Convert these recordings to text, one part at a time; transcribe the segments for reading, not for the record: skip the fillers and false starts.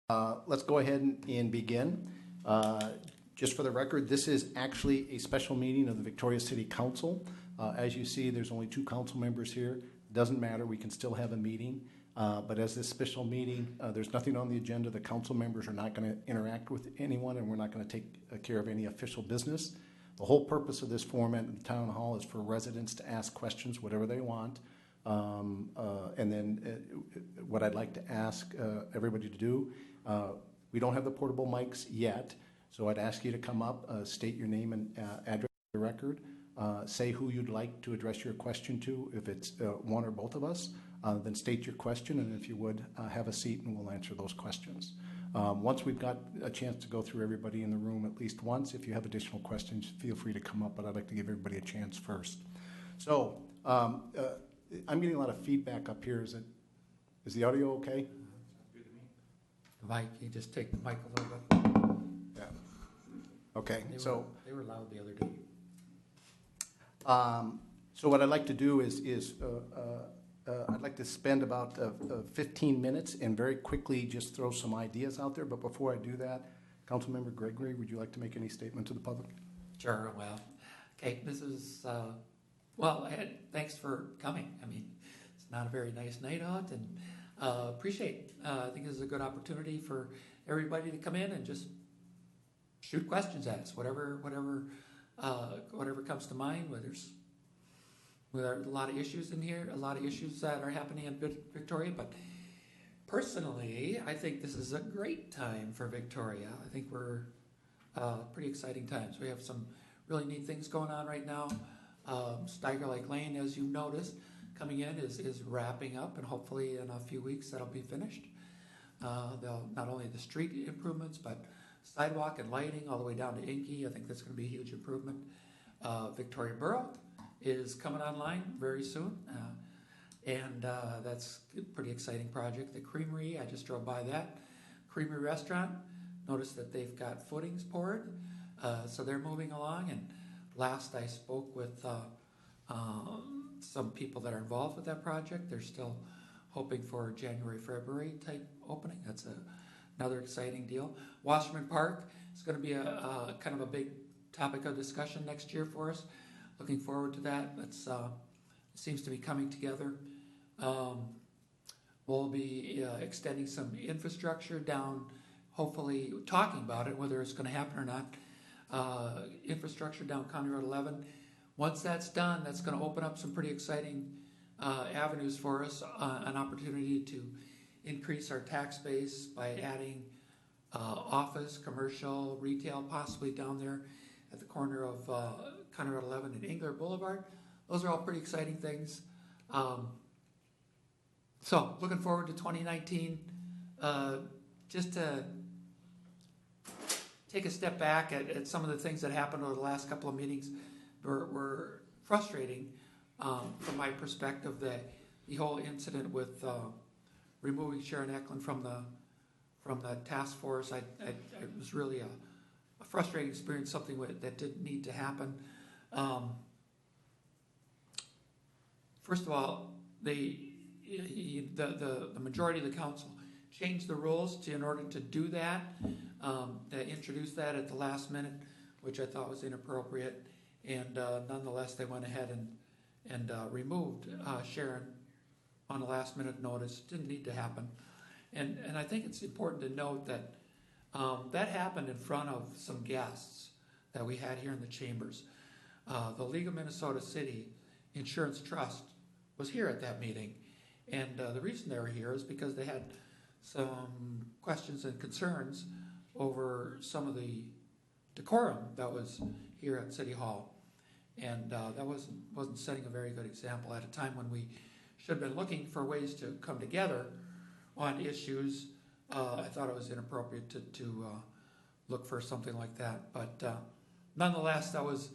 Let's go ahead and begin. Just for the record, this is actually a special meeting of the Victoria City Council. As you see, there's only 2 council members here. Doesn't matter, we can still have a meeting. But as this special meeting, there's nothing on the agenda. The council members are not going to interact with anyone, and we're not going to take care of any official business. The whole purpose of this format in the town hall is for residents to ask questions, whatever they want. And then what I'd like to ask everybody to do, we don't have the portable mics yet, so I'd ask you to come up, state your name and address for the record, say who you'd like to address your question to. If it's one or both of us, then state your question, and if you would, have a seat and we'll answer those questions. Once we've got a chance to go through everybody in the room at least once, if you have additional questions, feel free to come up, but I'd like to give everybody a chance first. So, I'm getting a lot of feedback up here. Is the audio okay? Mike, you just take the mic a little bit. Yeah. Okay. They were loud the other day. So what I'd like to do is I'd like to spend about 15 minutes and very quickly just throw some ideas out there. But before I do that, Councilmember Gregory, would you like to make any statement to the public? Sure. Well, okay. This is thanks for coming. I mean, it's not a very nice night out, and appreciate. I think this is a good opportunity for everybody to come in and just shoot questions at us, whatever comes to mind. There are a lot of issues in here, a lot of issues that are happening in Victoria, but personally, I think this is a great time for Victoria. I think we're pretty exciting times. We have some really neat things going on right now. Steiger Lake Lane, as you noticed, coming in is wrapping up, and hopefully in a few weeks that'll be finished. They'll not only the street improvements, but sidewalk and lighting all the way down to Inky. I think that's going to be a huge improvement. Victoria Borough is coming online very soon, and that's a pretty exciting project. The Creamery, I just drove by that. Creamery Restaurant, noticed that they've got footings poured, so they're moving along. And last I spoke with some people that are involved with that project, they're still hoping for January, February type opening. That's another exciting deal. Wasserman Park is going to be a kind of a big topic of discussion next year for us. Looking forward to that. That's seems to be coming together. We'll be extending some infrastructure down, hopefully talking about it, whether it's going to happen or not. Infrastructure down County Road 11. Once that's done, that's going to open up some pretty exciting avenues for us, an opportunity to increase our tax base by adding office, commercial, retail, possibly down there at the corner of County Road 11 and Engler Boulevard. Those are all pretty exciting things. So looking forward to 2019. Just to take a step back at some of the things that happened over the last couple of meetings were frustrating from my perspective. The whole incident with removing Sharon Eklund from the task force, it was really a frustrating experience, something that didn't need to happen. First of all, the majority of the council changed the rules in order to do that. They introduced that at the last minute, which I thought was inappropriate. And nonetheless, they went ahead and removed Sharon on a last minute notice. Didn't need to happen. And I think it's important to note that that happened in front of some guests that we had here in the chambers. The League of Minnesota City Insurance Trust was here at that meeting. And the reason they were here is because they had some questions and concerns over some of the decorum that was here at City Hall. And that wasn't setting a very good example at a time when we should have been looking for ways to come together on issues. I thought it was inappropriate to look for something like that. But nonetheless, that was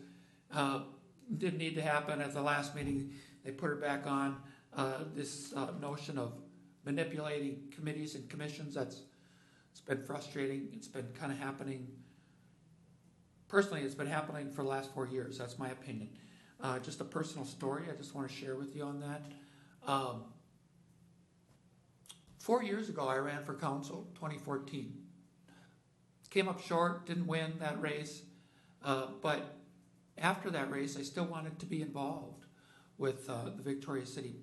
didn't need to happen. At the last meeting, they put her back on. This notion of manipulating committees and commissions, it's been frustrating. It's been kind of happening. Personally, it's been happening for the last 4 years. That's my opinion. Just a personal story I just want to share with you on that. 4 years ago, I ran for council, 2014. Came up short, didn't win that race, but after that race, I still wanted to be involved with the Victoria City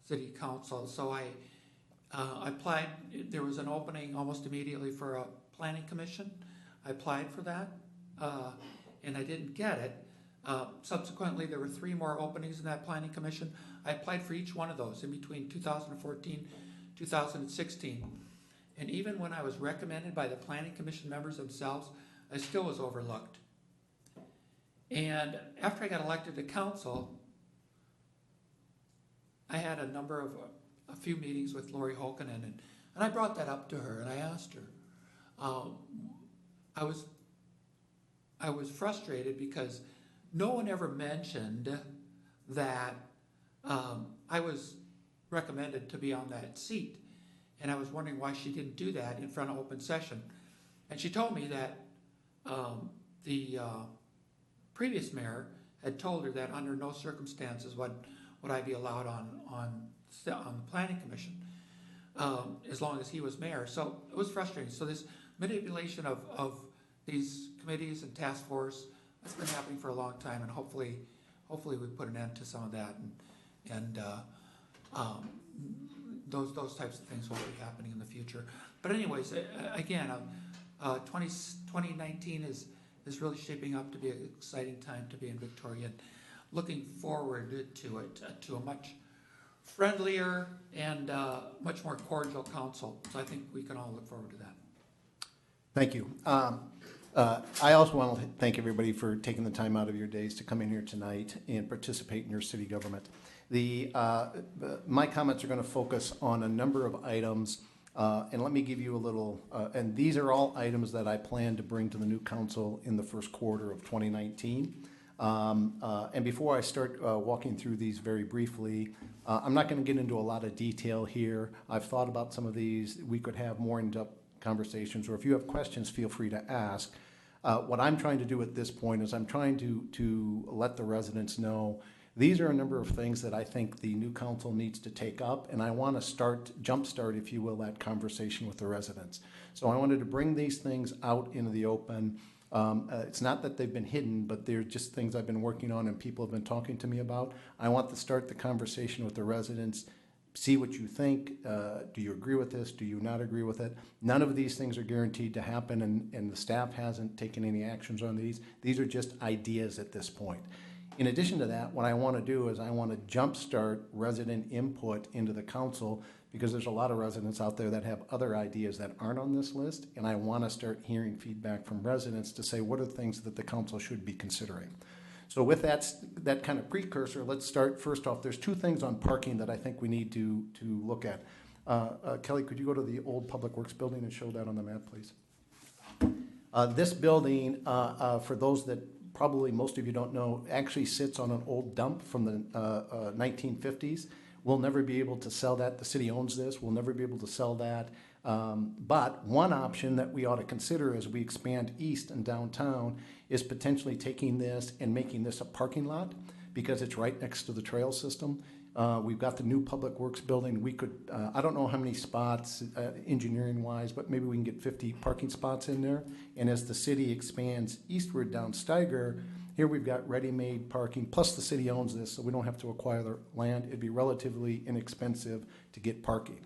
City Council. So I applied. There was an opening almost immediately for a planning commission. I applied for that, and I didn't get it. Subsequently, there were 3 more openings in that planning commission. I applied for each one of those in between 2014, 2016. And even when I was recommended by the planning commission members themselves, I still was overlooked. And after I got elected to council, I had a few meetings with Lori Holkonen, and I brought that up to her, and I asked her. I was frustrated because no one ever mentioned that I was recommended to be on that seat, and I was wondering why she didn't do that in front of open session. And she told me that the previous mayor had told her that under no circumstances would I be allowed on the planning commission as long as he was mayor. So it was frustrating. So this manipulation of these committees and task force, that's been happening for a long time, and hopefully we put an end to some of that, and those types of things won't be happening in the future. But anyways, again, 2019 is really shaping up to be an exciting time to be in Victoria. Looking forward to it, to a much friendlier and much more cordial council. So I think we can all look forward to that. Thank you. I also want to thank everybody for taking the time out of your days to come in here tonight and participate in your city government. My comments are going to focus on a number of items, and let me give you a little, and these are all items that I plan to bring to the new council in the first quarter of 2019. And before I start walking through these very briefly, I'm not going to get into a lot of detail here. I've thought about some of these. We could have more in-depth conversations, or if you have questions, feel free to ask. What I'm trying to do at this point is I'm trying to let the residents know these are a number of things that I think the new council needs to take up, and I want to jumpstart, if you will, that conversation with the residents. So I wanted to bring these things out into the open. It's not that they've been hidden, but they're just things I've been working on and people have been talking to me about. I want to start the conversation with the residents, see what you think. Do you agree with this? Do you not agree with it? None of these things are guaranteed to happen, and the staff hasn't taken any actions on these. These are just ideas at this point. In addition to that, what I want to do is I want to jumpstart resident input into the council, because there's a lot of residents out there that have other ideas that aren't on this list, and I want to start hearing feedback from residents to say what are the things that the council should be considering. So with that kind of precursor, let's start. First off, there's 2 things on parking that I think we need to look at. Kelly, could you go to the old Public Works building and show that on the map, please? This building, for those that probably most of you don't know, actually sits on an old dump from the 1950s. We'll never be able to sell that. The city owns this. We'll never be able to sell that. But one option that we ought to consider as we expand east and downtown is potentially taking this and making this a parking lot, because it's right next to the trail system. We've got the new Public Works building. We could, I don't know how many spots engineering-wise, but maybe we can get 50 parking spots in there. And as the city expands eastward down Steiger, here we've got ready-made parking, plus the city owns this, so we don't have to acquire the land. It'd be relatively inexpensive to get parking.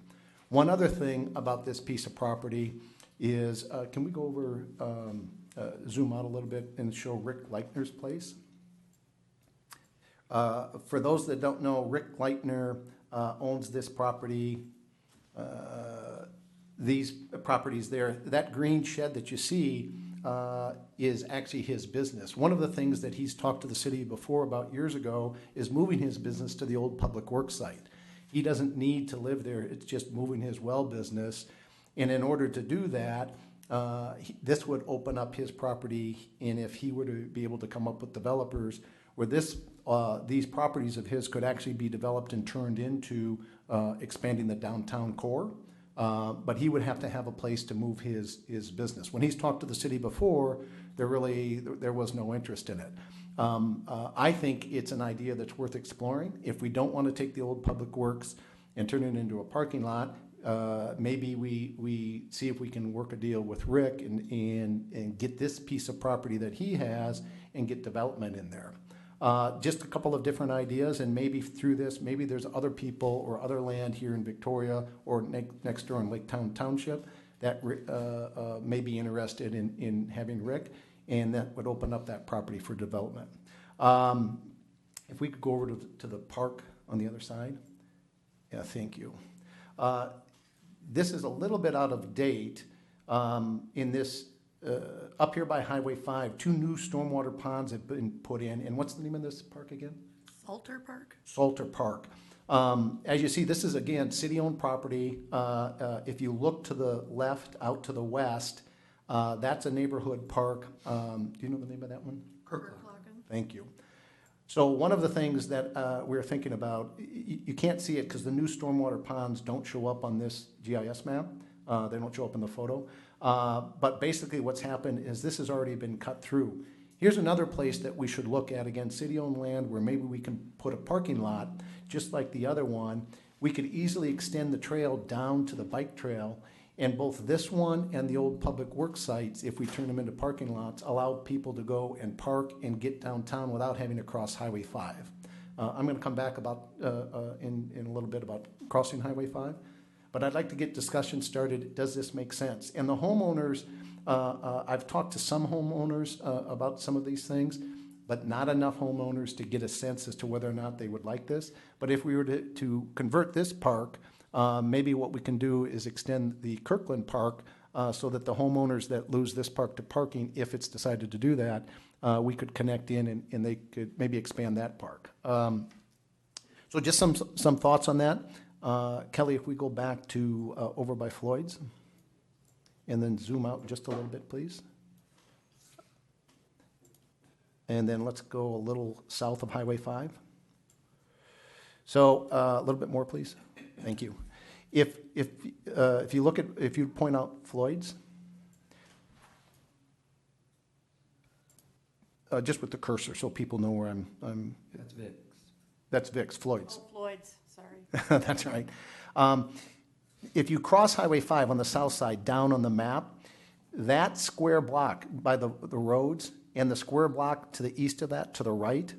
One other thing about this piece of property is, can we go over, zoom out a little bit and show Rick Leitner's place? For those that don't know, Rick Leitner owns this property, these properties there. That green shed that you see is actually his business. One of the things that he's talked to the city before about years ago is moving his business to the old Public Works site. He doesn't need to live there. It's just moving his well business. And in order to do that, this would open up his property, and if he were to be able to come up with developers where these properties of his could actually be developed and turned into expanding the downtown core. But he would have to have a place to move his business. When he's talked to the city before, there was no interest in it. I think it's an idea that's worth exploring. If we don't want to take the old Public Works and turn it into a parking lot, maybe we see if we can work a deal with Rick and get this piece of property that he has and get development in there. Just a couple of different ideas, and maybe through this, maybe there's other people or other land here in Victoria or next door in Lake Township that may be interested in having Rick, and that would open up that property for development. If we could go over to the park on the other side. Yeah, thank you. This is a little bit out of date. In this, up here by Highway 5, 2 new stormwater ponds have been put in. And what's the name of this park again? Salter Park? Salter Park. As you see, this is, again, city-owned property. If you look to the left, out to the west, that's a neighborhood park. Do you know the name of that one? Kirkland. Thank you. So one of the things that we're thinking about, you can't see it because the new stormwater ponds don't show up on this GIS map. They don't show up in the photo. But basically what's happened is this has already been cut through. Here's another place that we should look at, again, city-owned land where maybe we can put a parking lot, just like the other one. We could easily extend the trail down to the bike trail, and both this one and the old public works sites, if we turn them into parking lots, allow people to go and park and get downtown without having to cross Highway 5. I'm going to come back about in a little bit about crossing Highway 5, but I'd like to get discussion started. Does this make sense? And the homeowners, I've talked to some homeowners about some of these things, but not enough homeowners to get a sense as to whether or not they would like this. But if we were to convert this park, maybe what we can do is extend the Kirkland Park so that the homeowners that lose this park to parking, if it's decided to do that, we could connect in and they could maybe expand that park. So just some thoughts on that. Kelly, if we go back to over by Floyd's and then zoom out just a little bit, please. And then let's go a little south of Highway 5. So a little bit more, please. Thank you. If you look at, if you point out Floyd's, just with the cursor so people know where I'm. That's Vic's. That's Vic's, Floyd's. Oh, Floyd's, sorry. That's right. If you cross Highway 5 on the south side down on the map, that square block by the roads and the square block to the east of that, to the right,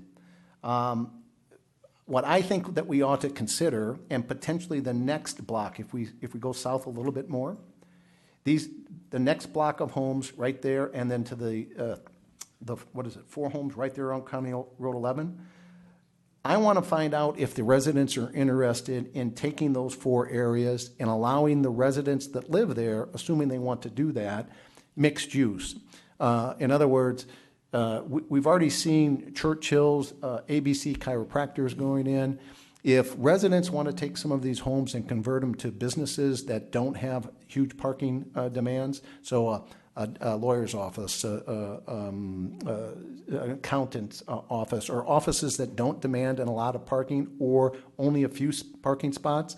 what I think that we ought to consider, and potentially the next block, if we go south a little bit more, the next block of homes right there, and then to the what is it, 4 homes right there on County Road 11. I want to find out if the residents are interested in taking those 4 areas and allowing the residents that live there, assuming they want to do that, mixed use. In other words, we've already seen Churchill's, ABC chiropractors going in. If residents want to take some of these homes and convert them to businesses that don't have huge parking demands, so a lawyer's office, an accountant's office, or offices that don't demand a lot of parking or only a few parking spots,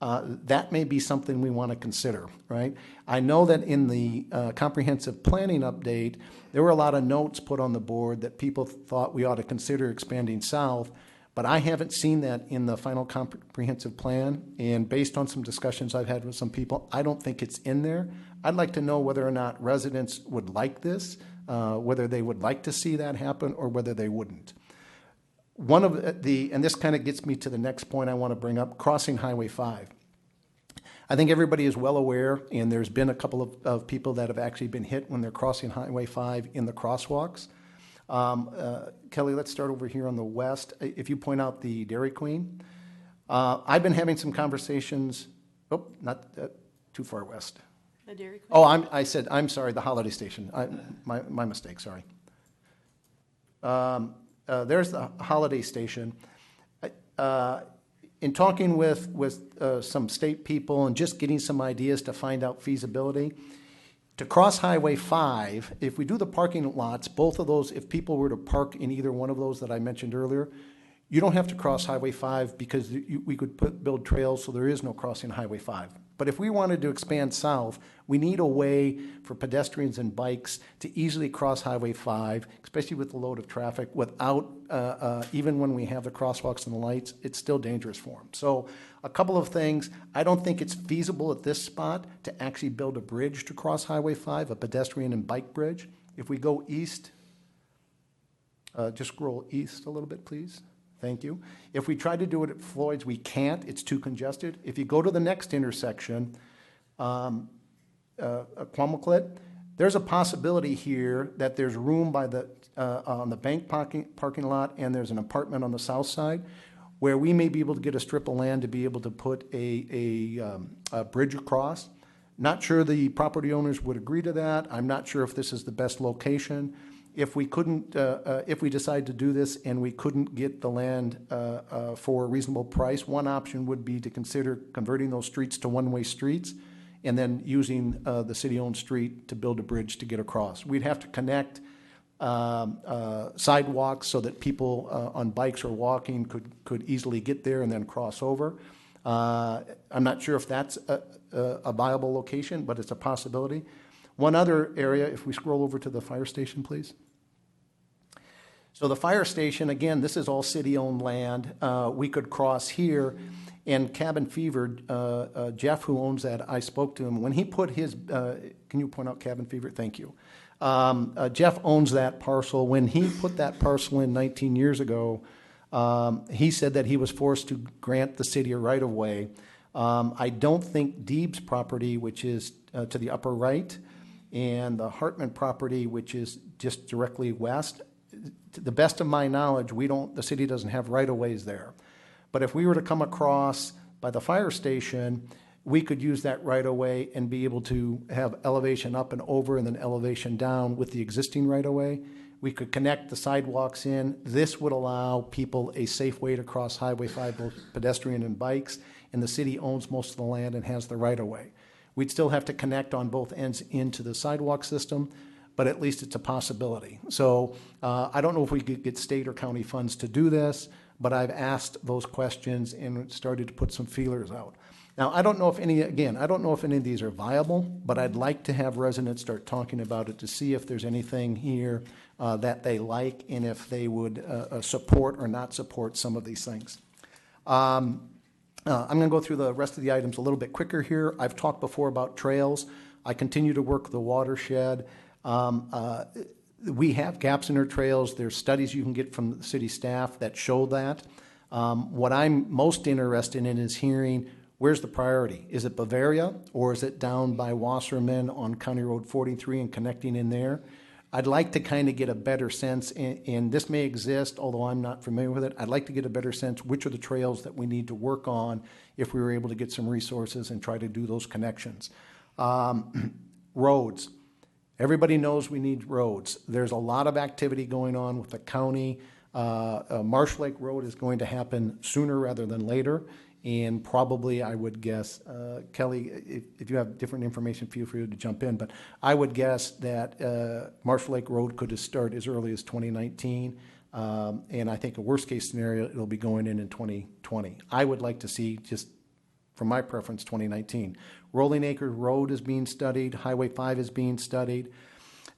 that may be something we want to consider, right? I know that in the comprehensive planning update, there were a lot of notes put on the board that people thought we ought to consider expanding south, but I haven't seen that in the final comprehensive plan, and based on some discussions I've had with some people, I don't think it's in there. I'd like to know whether or not residents would like this, whether they would like to see that happen or whether they wouldn't. One of and this kind of gets me to the next point I want to bring up, crossing Highway 5. I think everybody is well aware, and there's been a couple of people that have actually been hit when they're crossing Highway 5 in the crosswalks. Kelly, let's start over here on the west. If you point out the Dairy Queen, I've been having some conversations, not too far west. The Dairy Queen? Oh, I'm sorry, the Holiday Station. My mistake, sorry. There's the Holiday Station. In talking with some state people and just getting some ideas to find out feasibility, to cross Highway 5, if we do the parking lots, both of those, if people were to park in either one of those that I mentioned earlier, you don't have to cross Highway 5 because we could build trails, so there is no crossing Highway 5. But if we wanted to expand south, we need a way for pedestrians and bikes to easily cross Highway 5, especially with the load of traffic, without, even when we have the crosswalks and the lights, it's still dangerous for them. So A couple of things. I don't think it's feasible at this spot to actually build a bridge to cross Highway 5, a pedestrian and bike bridge. If we go east, just scroll east a little bit, please. Thank you. If we try to do it at Floyd's, we can't. It's too congested. If you go to the next intersection, Quamuklet, there's a possibility here that there's room by the on the bank parking lot, and there's an apartment on the south side where we may be able to get a strip of land to be able to put a bridge across. Not sure the property owners would agree to that. I'm not sure if this is the best location. If we couldn't, if we decide to do this and we couldn't get the land for a reasonable price, one option would be to consider converting those streets to one-way streets and then using the city-owned street to build a bridge to get across. We'd have to connect sidewalks so that people on bikes or walking could easily get there and then cross over. I'm not sure if that's a viable location, but it's a possibility. One other area, if we scroll over to the fire station, please. So the fire station, again, this is all city-owned land. We could cross here, and Cabin Fever, Jeff, who owns that, I spoke to him. When he put his, can you point out Cabin Fever? Thank you. Jeff owns that parcel. When he put that parcel in 19 years ago, he said that he was forced to grant the city a right-of-way. I don't think Deeb's property, which is to the upper right, and the Hartman property, which is just directly west, to the best of my knowledge, the city doesn't have right-of-ways there. But if we were to come across by the fire station, we could use that right-of-way and be able to have elevation up and over and then elevation down with the existing right-of-way. We could connect the sidewalks in. This would allow people a safe way to cross Highway 5, both pedestrian and bikes, and the city owns most of the land and has the right-of-way. We'd still have to connect on both ends into the sidewalk system, but at least it's a possibility. So I don't know if we could get state or county funds to do this, but I've asked those questions and started to put some feelers out. Now, I don't know if any of these are viable, but I'd like to have residents start talking about it to see if there's anything here that they like and if they would support or not support some of these things. I'm going to go through the rest of the items a little bit quicker here. I've talked before about trails. I continue to work the watershed. We have gaps in our trails. There's studies you can get from the city staff that show that. What I'm most interested in is hearing, where's the priority? Is it Bavaria, or is it down by Wasserman on County Road 43 and connecting in there? I'd like to kind of get a better sense, and this may exist, although I'm not familiar with it. I'd like to get a better sense which are the trails that we need to work on if we were able to get some resources and try to do those connections. Roads. Everybody knows we need roads. There's a lot of activity going on with the county. Marsh Lake Road is going to happen sooner rather than later. And probably, I would guess, Kelly, if you have different information, feel free to jump in. But I would guess that Marsh Lake Road could start as early as 2019. And I think a worst-case scenario, it'll be going in 2020. I would like to see, just from my preference, 2019. Rolling Acres Road is being studied. Highway 5 is being studied.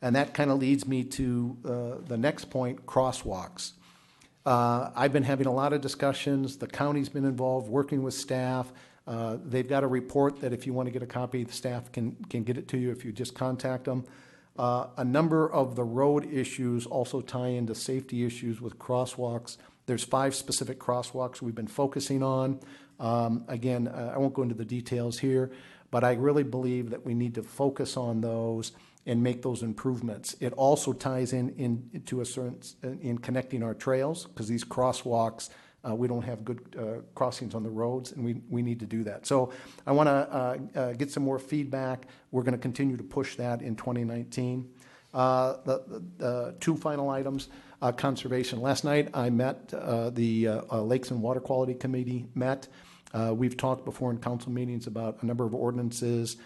And that kind of leads me to the next point, crosswalks. I've been having a lot of discussions. The county's been involved, working with staff. They've got a report that if you want to get a copy, the staff can get it to you if you just contact them. A number of the road issues also tie into safety issues with crosswalks. There's 5 specific crosswalks we've been focusing on. Again, I won't go into the details here, but I really believe that we need to focus on those and make those improvements. It also ties into a certain in connecting our trails, because these crosswalks, we don't have good crossings on the roads, and we need to do that. So I want to get some more feedback. We're going to continue to push that in 2019. The 2 final items, conservation. Last night I met the Lakes and Water Quality Committee met. We've talked before in council meetings about a number of ordinances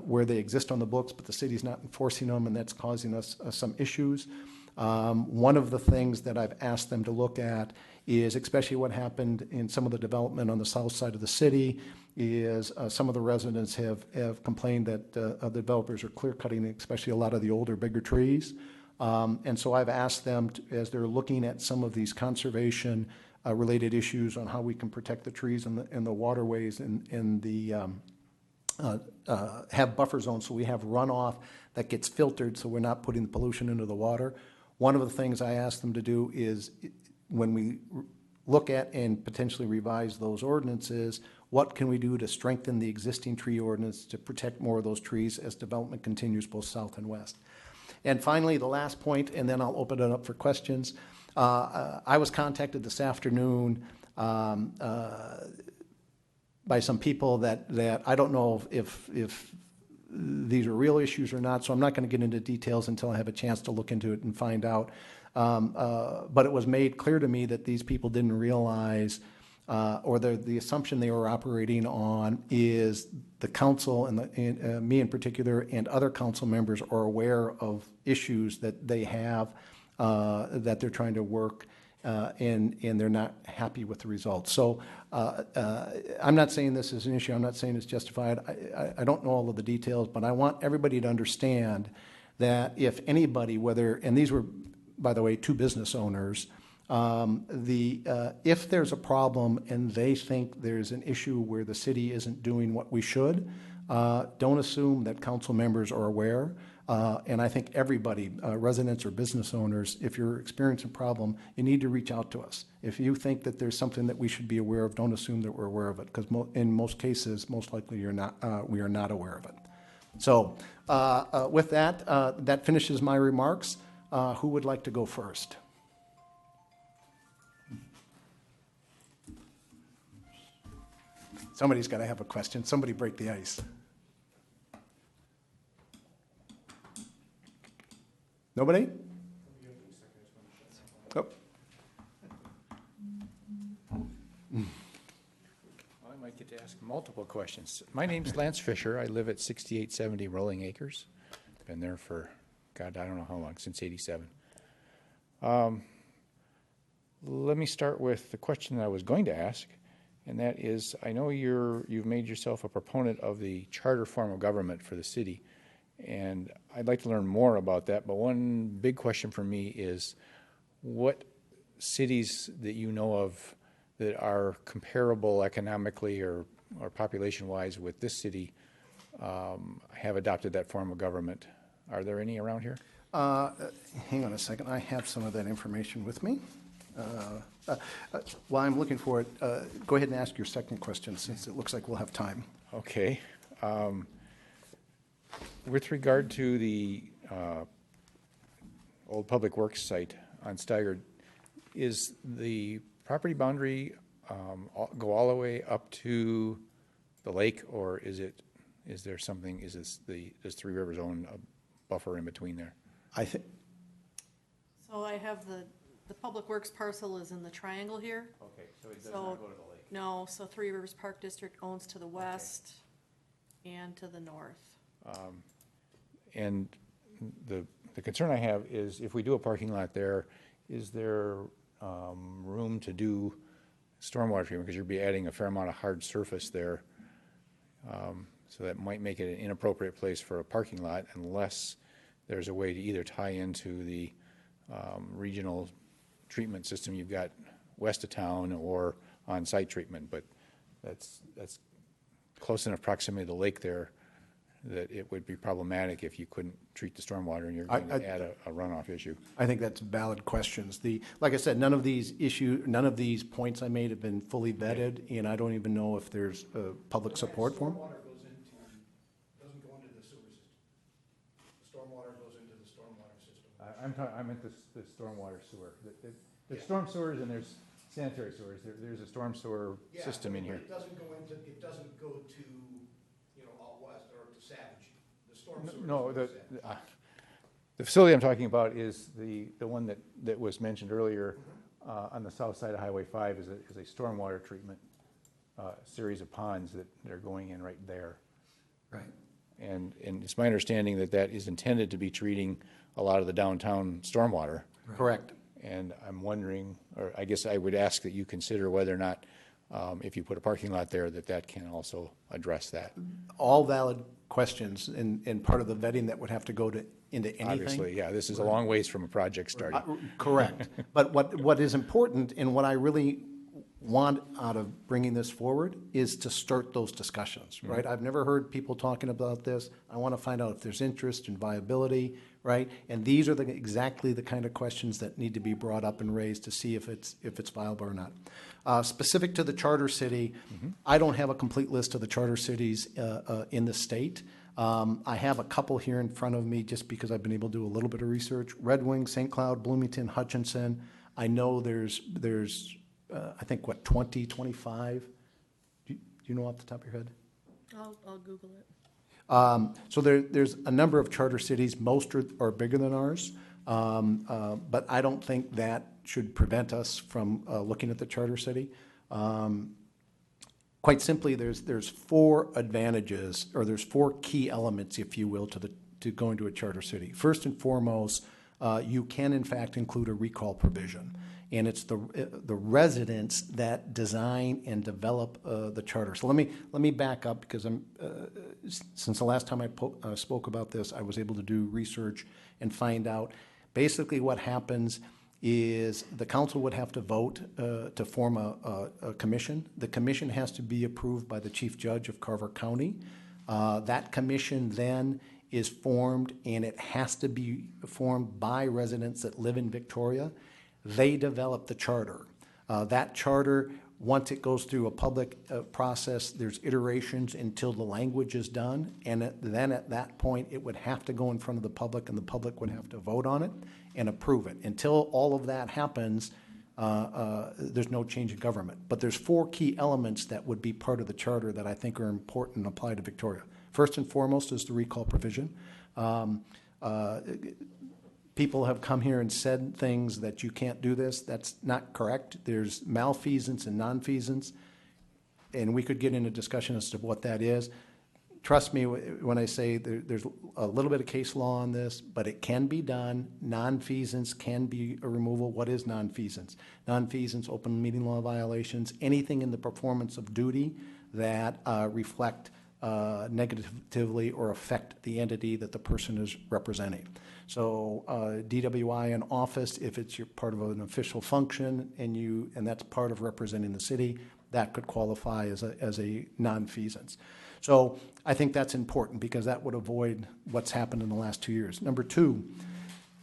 where they exist on the books, but the city's not enforcing them, and that's causing us some issues. One of the things that I've asked them to look at is, especially what happened in some of the development on the south side of the city, is some of the residents have complained that the developers are clear cutting, especially a lot of the older, bigger trees. And so I've asked them, as they're looking at some of these conservation related issues on how we can protect the trees and the waterways and the have buffer zones, so we have runoff that gets filtered, so we're not putting the pollution into the water. One of the things I asked them to do is, when we look at and potentially revise those ordinances, what can we do to strengthen the existing tree ordinance to protect more of those trees as development continues both south and west? And finally, the last point, and then I'll open it up for questions. I was contacted this afternoon by some people that I don't know if these are real issues or not, so I'm not going to get into details until I have a chance to look into it and find out. But it was made clear to me that these people didn't realize, or the assumption they were operating on is the council and me in particular and other council members are aware of issues that they have that they're trying to work, and they're not happy with the results. So I'm not saying this is an issue. I'm not saying it's justified. I don't know all of the details, but I want everybody to understand that if anybody, and these were, by the way, two business owners, if there's a problem and they think there's an issue where the city isn't doing what we should, don't assume that council members are aware. And I think everybody, residents or business owners, if you're experiencing a problem, you need to reach out to us. If you think that there's something that we should be aware of, don't assume that we're aware of it, because in most cases, most likely we are not aware of it. So with that, that finishes my remarks. Who would like to go first? Somebody's got to have a question. Somebody break the ice. Nobody? Oh. Well, I might get to ask multiple questions. My name's Lance Fisher. I live at 6870 Rolling Acres. Been there for, God, I don't know how long, since '87. Let me start with the question that I was going to ask, and that is, I know you've made yourself a proponent of the charter form of government for the city, and I'd like to learn more about that. But one big question for me is, what cities that you know of that are comparable economically or population-wise with this city have adopted that form of government? Are there any around here? Hang on a second. I have some of that information with me. While I'm looking for it, go ahead and ask your second question, since it looks like we'll have time. Okay. With regard to the old Public Works site on Steigert, is the property boundary go all the way up to the lake, or is this does Three Rivers own a buffer in between there? So I have the Public Works parcel is in the triangle here. Okay, so it does So- not go to the lake. No, so Three Rivers Park District owns to the west and to the north. And the concern I have is, if we do a parking lot there, is there room to do stormwater treatment? Because you'll be adding a fair amount of hard surface there. So that might make it an inappropriate place for a parking lot, unless there's a way to either tie into the regional treatment system you've got west of town, or on-site treatment. But that's close enough proximity to the lake there that it would be problematic if you couldn't treat the stormwater and you're going to add a runoff issue. I think that's valid questions. Like I said, none of these points I made have been fully vetted, and I don't even know if there's public support for them. Stormwater doesn't go into the sewer system. The stormwater goes into the stormwater system. I meant the stormwater sewer. There's storm sewers and there's sanitary sewers. There's a storm sewer system in here. It doesn't go to, out west or to Savage. The storm sewer. No, doesn't the go to Savage. the facility I'm talking about is the one that was mentioned earlier on the south side of Highway 5 is a stormwater treatment series of ponds that are going in right there. Right. And it's my understanding that is intended to be treating a lot of the downtown stormwater. Right. Correct. And I'm wondering, or I guess I would ask that you consider whether or not, if you put a parking lot there, that can also address that. All valid questions, and part of the vetting that would have to go into anything. Obviously, yeah, this is a long ways from a project starting. Correct. But what is important, and what I really want out of bringing this forward is to start those discussions, right? I've never heard people talking about this. I want to find out if there's interest and viability, right? And these are exactly the kind of questions that need to be brought up and raised to see if it's viable or not. Specific to the charter city, I don't have a complete list of the charter cities in the state. I have a couple here in front of me just because I've been able to do a little bit of research. Red Wing, St. Cloud, Bloomington, Hutchinson. I know there's I think, 20, 25? Do you know off the top of your head? I'll Google it. So there's a number of charter cities. Most are bigger than ours, but I don't think that should prevent us from looking at the charter city. Quite simply, there's 4 advantages, or there's 4 key elements, if you will, to going to a charter city. First and foremost, you can in fact include a recall provision. And it's the residents that design and develop the charter. So let me back up, because since the last time I spoke about this, I was able to do research and find out basically what happens is the council would have to vote to form a commission. The commission has to be approved by the chief judge of Carver County. That commission then is formed, and it has to be formed by residents that live in Victoria. They develop the charter. That charter, once it goes through a public process, there's iterations until the language is done, and then at that point, it would have to go in front of the public, and the public would have to vote on it and approve it. Until all of that happens, there's no change in government. But there's 4 key elements that would be part of the charter that I think are important and apply to Victoria. First and foremost is the recall provision. People have come here and said things that you can't do this. That's not correct. There's malfeasance and nonfeasance, and we could get into discussion as to what that is. Trust me when I say there's a little bit of case law on this, but it can be done. Nonfeasance can be a removal. What is nonfeasance? Nonfeasance, open meeting law violations, anything in the performance of duty that reflect negatively or affect the entity that the person is representing. So DWI in office, if it's part of an official function and that's part of representing the city, that could qualify as a nonfeasance. So I think that's important because that would avoid what's happened in the last 2 years. Number 2,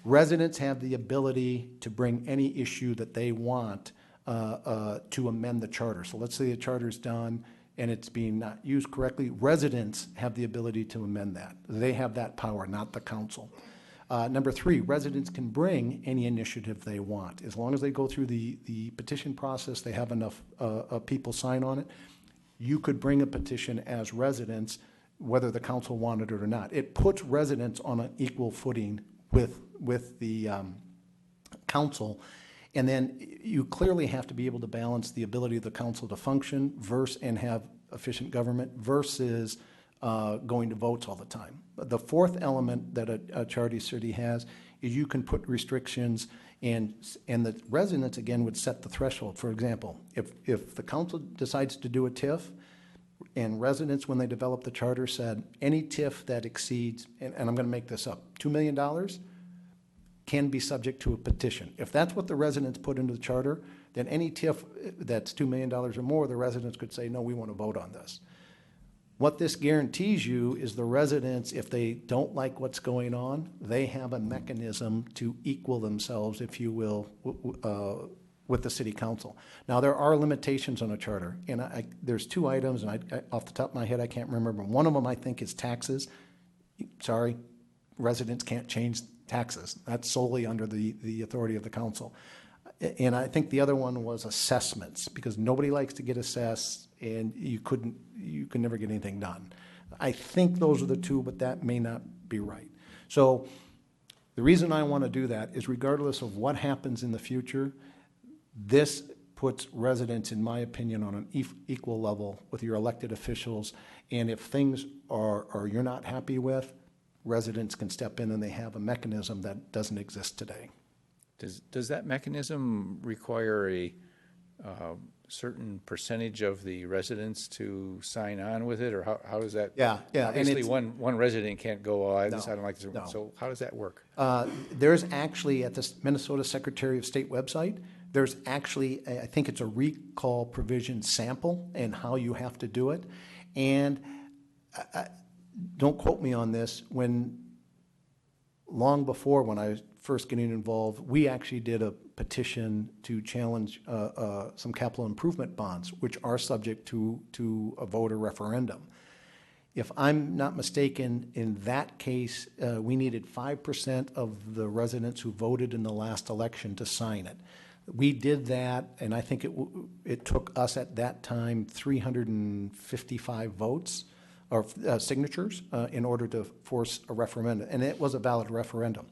residents have the ability to bring any issue that they want to amend the charter. So let's say the charter's done and it's being not used correctly. Residents have the ability to amend that. They have that power, not the council. Number 3, residents can bring any initiative they want. As long as they go through the petition process, they have enough people sign on it, you could bring a petition as residents, whether the council wanted it or not. It puts residents on an equal footing with the council. And then you clearly have to be able to balance the ability of the council to function and have efficient government versus going to votes all the time. The 4th element that a charter city has is you can put restrictions, and the residents, again, would set the threshold. For example, if the council decides to do a TIF, and residents, when they developed the charter, said any TIF that exceeds, and I'm going to make this up, $2 million can be subject to a petition. If that's what the residents put into the charter, then any TIF that's $2 million or more, the residents could say, no, we want to vote on this. What this guarantees you is the residents, if they don't like what's going on, they have a mechanism to equal themselves, if you will, with the city council. Now, there are limitations on a charter, and there's 2 items, and I, off the top of my head, I can't remember. One of them, I think, is taxes. Sorry, residents can't change taxes. That's solely under the authority of the council. And I think the other one was assessments, because nobody likes to get assessed, and you can never get anything done. I think those are the 2, but that may not be right. So the reason I want to do that is, regardless of what happens in the future, this puts residents, in my opinion, on an equal level with your elected officials. And if things are you're not happy with, residents can step in, and they have a mechanism that doesn't exist today. Does that mechanism require a certain percentage of the residents to sign on with it, or how does that? Yeah. Obviously, one resident can't go, I No, don't like this. no. So how does that work? There's actually, at the Minnesota Secretary of State website, There's actually, I think it's a recall provision sample and how you have to do it. And don't quote me on this, long before when I was first getting involved, we actually did a petition to challenge some capital improvement bonds, which are subject to a voter referendum. If I'm not mistaken, in that case, we needed 5% of the residents who voted in the last election to sign it. We did that, and I think it took us at that time 355 votes or signatures in order to force a referendum, and it was a valid referendum.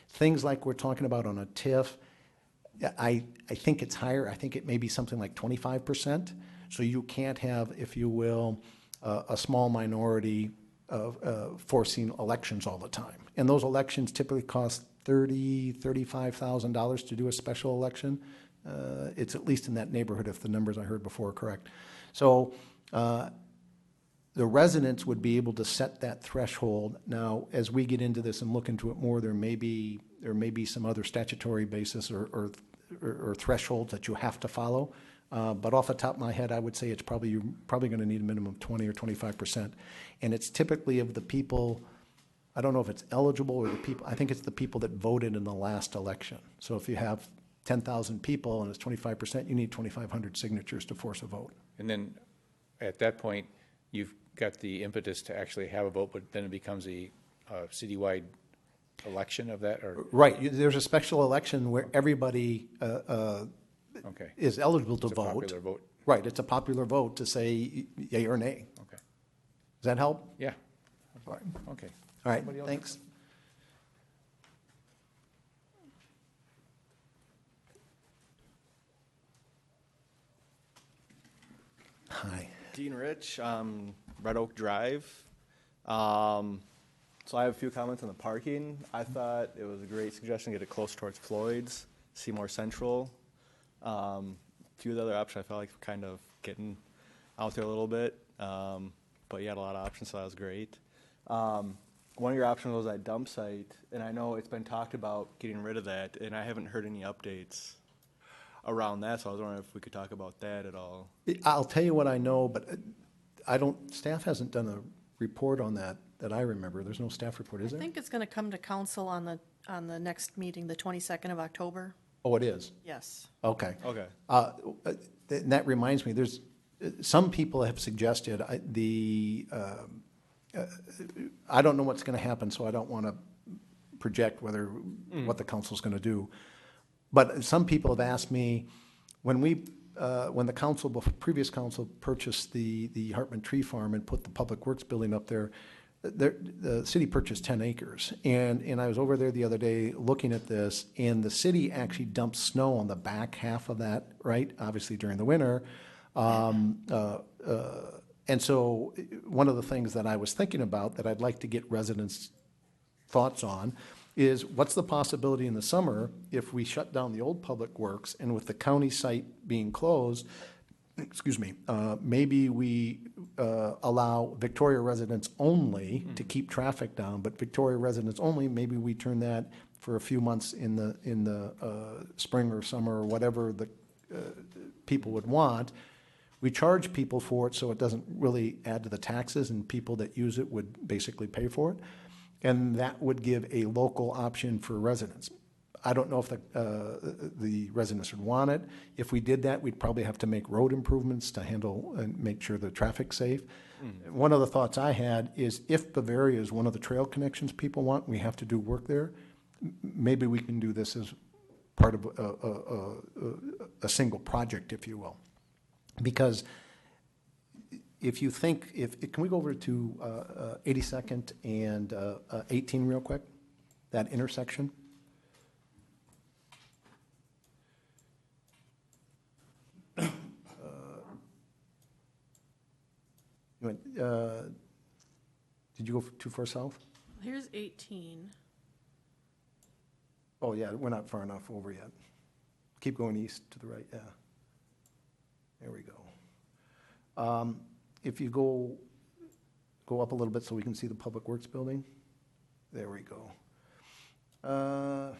Things like we're talking about on a TIF, I think it's higher. I think it may be something like 25%. So you can't have, if you will, a small minority of forcing elections all the time. And those elections typically cost $35,000 to do a special election. It's at least in that neighborhood if the numbers I heard before are correct. So the residents would be able to set that threshold. Now, as we get into this and look into it more, there may be some other statutory basis or thresholds that you have to follow. But off the top of my head, I would say you're probably going to need a minimum of 20 or 25%. And it's typically of the people, I don't know if it's eligible or the people, I think it's the people that voted in the last election. So if you have 10,000 people and it's 25%, you need 2,500 signatures to force a vote. And then at that point, you've got the impetus to actually have a vote, but then it becomes a citywide election of that? Or Right. There's a special election where everybody okay. is eligible to It's a vote. popular vote. Right. It's a popular vote to say yay or nay. Okay. Does that help? Yeah. All right. Okay. All right. Anybody else? Thanks. Hi. Dean Rich, Red Oak Drive. So I have a few comments on the parking. I thought it was a great suggestion to get it close towards Floyd's, Seymour Central. A few of the other options I felt like kind of getting out there a little bit. But you had a lot of options, so that was great. One of your options was that dump site, and I know it's been talked about getting rid of that, and I haven't heard any updates around that, so I was wondering if we could talk about that at all. I'll tell you what I know, but staff hasn't done a report on that I remember. There's no staff report, is I there? think it's going to come to council on the next meeting, the 22nd of October. Oh, it is? Yes. Okay. Okay. And that reminds me, there's some people have suggested I don't know what's going to happen, so I don't want to project what the council's going to do. But some people have asked me when the previous council purchased the Hartman Tree Farm and put the Public Works building up there, the city purchased 10 acres. And I was over there the other day looking at this, and the city actually dumps snow on the back half of that, right? Obviously during the winter. And so one of the things that I was thinking about that I'd like to get residents' thoughts on is what's the possibility in the summer if we shut down the old Public Works and with the county site being closed, maybe we allow Victoria residents only to keep traffic down, but Victoria residents only, maybe we turn that for a few months in the spring or summer or whatever the people would want. We charge people for it so it doesn't really add to the taxes, and people that use it would basically pay for it. And that would give a local option for residents. I don't know if the residents would want it. If we did that, we'd probably have to make road improvements to handle and make sure the traffic's safe. One of the thoughts I had is if Bavaria is one of the trail connections people want, we have to do work there. Maybe we can do this as part of a single project, if you will. Because if you think, can we go over to 82nd and 18 real quick? That intersection? Did you go too far south? Here's 18. Oh, yeah, we're not far enough over yet. Keep going east to the right, yeah. There we go. If you go up a little bit so we can see the Public Works building. There we go. Are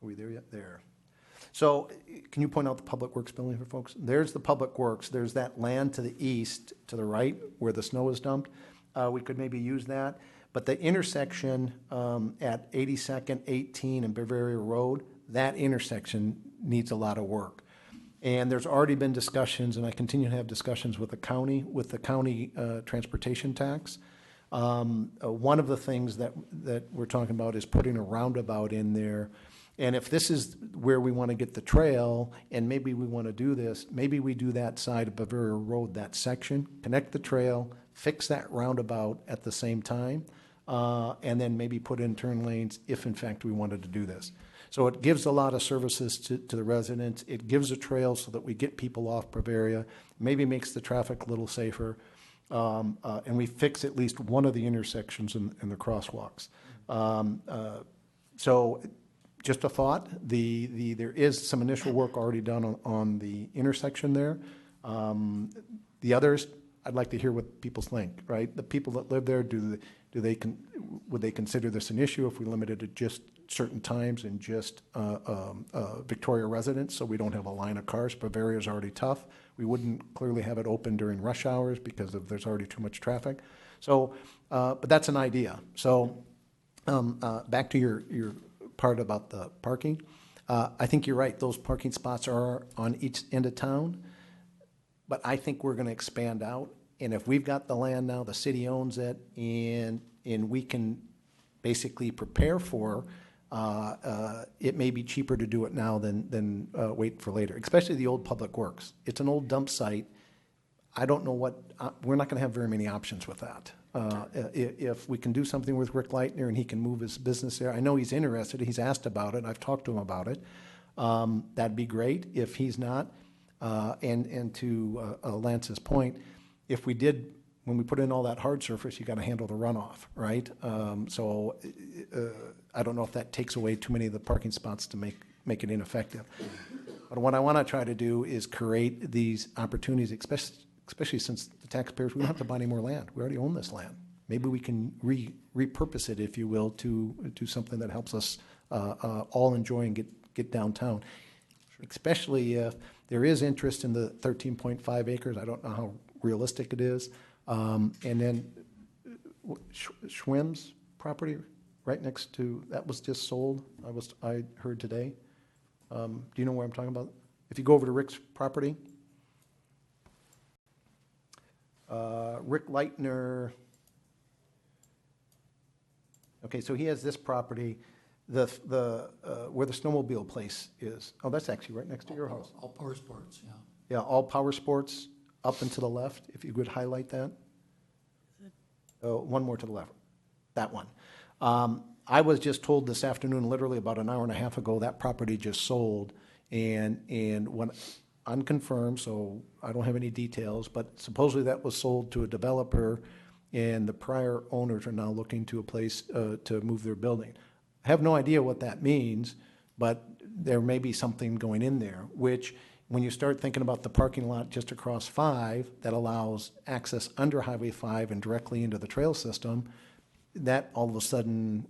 we there yet? There. So can you point out the Public Works building for folks? There's the Public Works. There's that land to the east, to the right, where the snow is dumped. We could maybe use that. But the intersection at 82nd, 18, and Bavaria Road, that intersection needs a lot of work. And there's already been discussions, and I continue to have discussions with the county transportation tax. One of the things that we're talking about is putting a roundabout in there. And if this is where we want to get the trail, and maybe we want to do this, maybe we do that side of Bavaria Road, that section, connect the trail, fix that roundabout at the same time, and then maybe put in turn lanes if in fact we wanted to do this. So it gives a lot of services to the residents. It gives a trail so that we get people off Bavaria, maybe makes the traffic a little safer, and we fix at least one of the intersections in the crosswalks. So just a thought, there is some initial work already done on the intersection there. The others, I'd like to hear what people think, right? The people that live there, would they consider this an issue if we limited it just certain times and just Victoria residents, so we don't have a line of cars? Bavaria is already tough. We wouldn't clearly have it open during rush hours because there's already too much traffic. So, but that's an idea. So back to your part about the parking. I think you're right. Those parking spots are on each end of town, but I think we're going to expand out. And if we've got the land now, the city owns it, and we can basically prepare for, it may be cheaper to do it now than wait for later, especially the old Public Works. It's an old dump site. I don't know what, we're not going to have very many options with that. If we can do something with Rick Leitner and he can move his business there, I know he's interested, he's asked about it, I've talked to him about it, that'd be great. If he's not, and to Lance's point, if we did, when we put in all that hard surface, you got to handle the runoff, right? So I don't know if that takes away too many of the parking spots to make it ineffective. But what I want to try to do is create these opportunities, especially since the taxpayers, we don't have to buy any more land. We already own this land. Maybe we can repurpose it, if you will, to something that helps us all enjoy and get downtown. Especially if there is interest in the 13.5 acres. I don't know how realistic it is. And then Schwimm's property right next to, that was just sold, I heard today. Do you know where I'm talking about? If you go over to Rick's property, Rick Leitner, okay, so he has this property, where the snowmobile place is. Oh, that's actually right next to your house. All power sports, yeah. Yeah, All Power Sports, up and to the left, if you could highlight that. One more to the left, that one. I was just told this afternoon, literally about an hour and a half ago, that property just sold, and when unconfirmed, so I don't have any details, but supposedly that was sold to a developer, and the prior owners are now looking to a place to move their building. I have no idea what that means, but there may be something going in there, which when you start thinking about the parking lot just across 5 that allows access under Highway 5 and directly into the trail system, that all of a sudden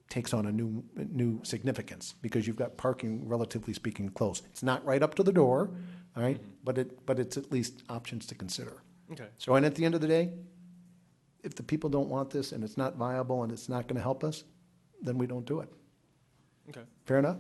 takes on a new significance, because you've got parking, relatively speaking, close. It's not right up to the door, all right, but it's at least options to consider. Okay. So, and at the end of the day, if the people don't want this and it's not viable and it's not going to help us, then we don't do it. Okay. Fair enough?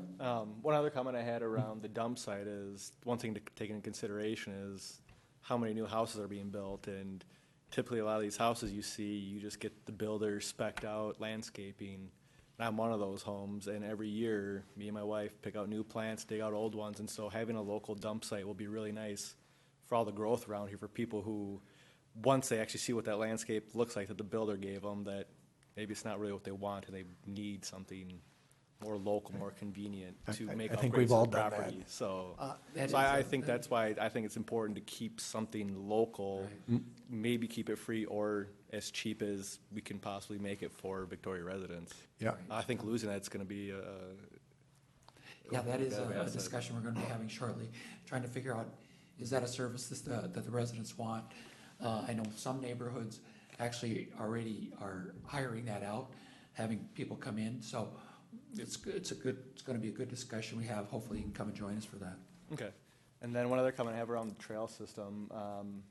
One other comment I had around the dump site is, one thing to take into consideration is how many new houses are being built, and typically a lot of these houses you see, you just get the builder spec'd out landscaping. And I'm one of those homes, and every year, me and my wife pick out new plants, dig out old ones, and so having a local dump site will be really nice for all the growth around here, for people who, once they actually see what that landscape looks like that the builder gave them, that maybe it's not really what they want and they need something more local, more convenient to make I think upgrades we've all to the done property. that. So, That I is think that's why I think it's important to keep something local, maybe keep it free or as cheap as we can possibly make it for Victoria residents. Yeah. I think losing that's going to be Yeah, that is bad a asset. discussion we're going to be having shortly, trying to figure out, is that a service that the residents want? I know some neighborhoods actually already are hiring that out, having people come in, so it's good, it's gonna be a good discussion we have. Hopefully you can come and join us for that. Okay. And then one other comment I have around the trail system,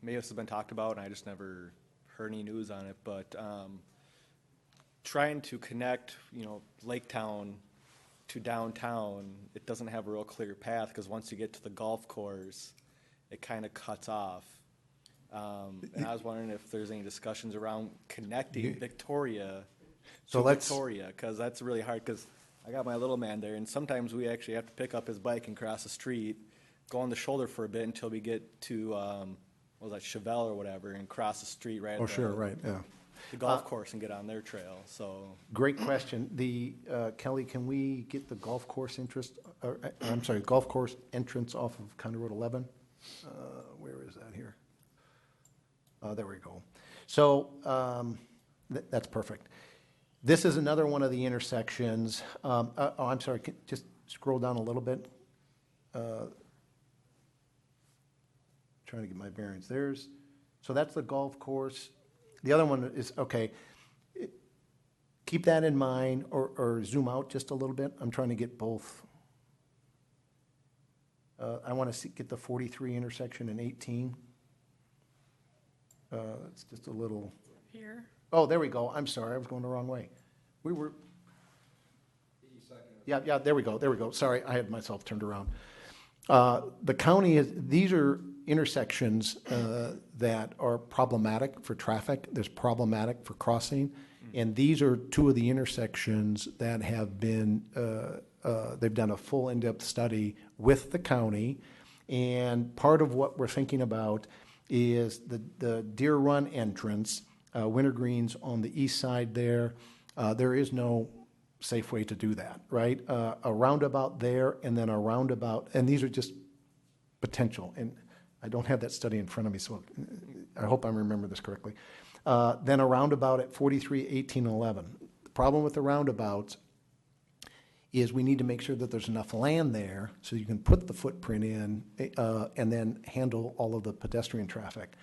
maybe this has been talked about and I just never heard any news on it, but trying to connect, Lake Town to downtown, it doesn't have a real clear path because once you get to the golf course, it kind of cuts off. And I was wondering if there's any discussions around connecting Victoria So to let's- Victoria, because that's really hard, because I got my little man there, and sometimes we actually have to pick up his bike and cross the street, go on the shoulder for a bit until we get to, what was that, Chevelle or whatever, and cross the street right Oh, at sure, right, yeah. the golf course and get on their trail, so. Great question. Kelly, can we get the golf course golf course entrance off of County Road 11? Where is that here? There we go. So, that's perfect. This is another one of the intersections. I'm sorry, just scroll down a little bit. Trying to get my bearings. So that's the golf course. The other one is, okay, keep that in mind or zoom out just a little bit. I'm trying to get both. I want to get the 43 intersection and 18. It's just a little, Here. oh, there we go. I'm sorry, I was going the wrong way. We were, yeah, there we go. Sorry, I had myself turned around. The county these are intersections that are problematic for traffic. There's problematic for crossing. And these are two of the intersections that have been, they've done a full in-depth study with the county. And part of what we're thinking about is the Deer Run entrance, Wintergreen's on the east side there. There is no safe way to do that, right? A roundabout there and then a roundabout, and these are just potential. And I don't have that study in front of me, so I hope I remember this correctly. Then a roundabout at 43, 18, 11. The problem with the roundabouts is we need to make sure that there's enough land there so you can put the footprint in and then handle all of the pedestrian traffic.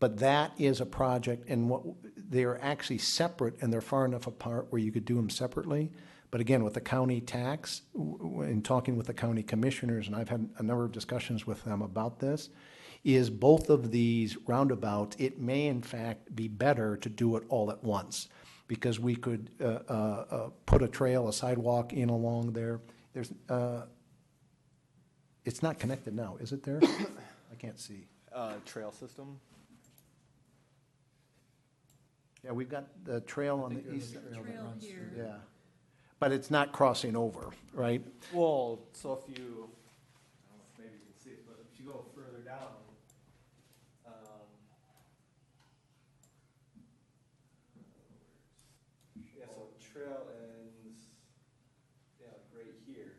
But that is a project, and they're actually separate, and they're far enough apart where you could do them separately. But again, with the county tax, in talking with the county commissioners, and I've had a number of discussions with them about this, is both of these roundabouts, it may in fact be better to do it all at once, because we could put a trail, a sidewalk in along there. It's not connected now, is it there? I can't see. Trail system? Yeah, we've got the trail on the east. Trail here. Yeah, but it's not crossing over, right? Well, so if you, I don't know if maybe you can see it, but if you go further down, yeah, so trail ends, yeah, like right here.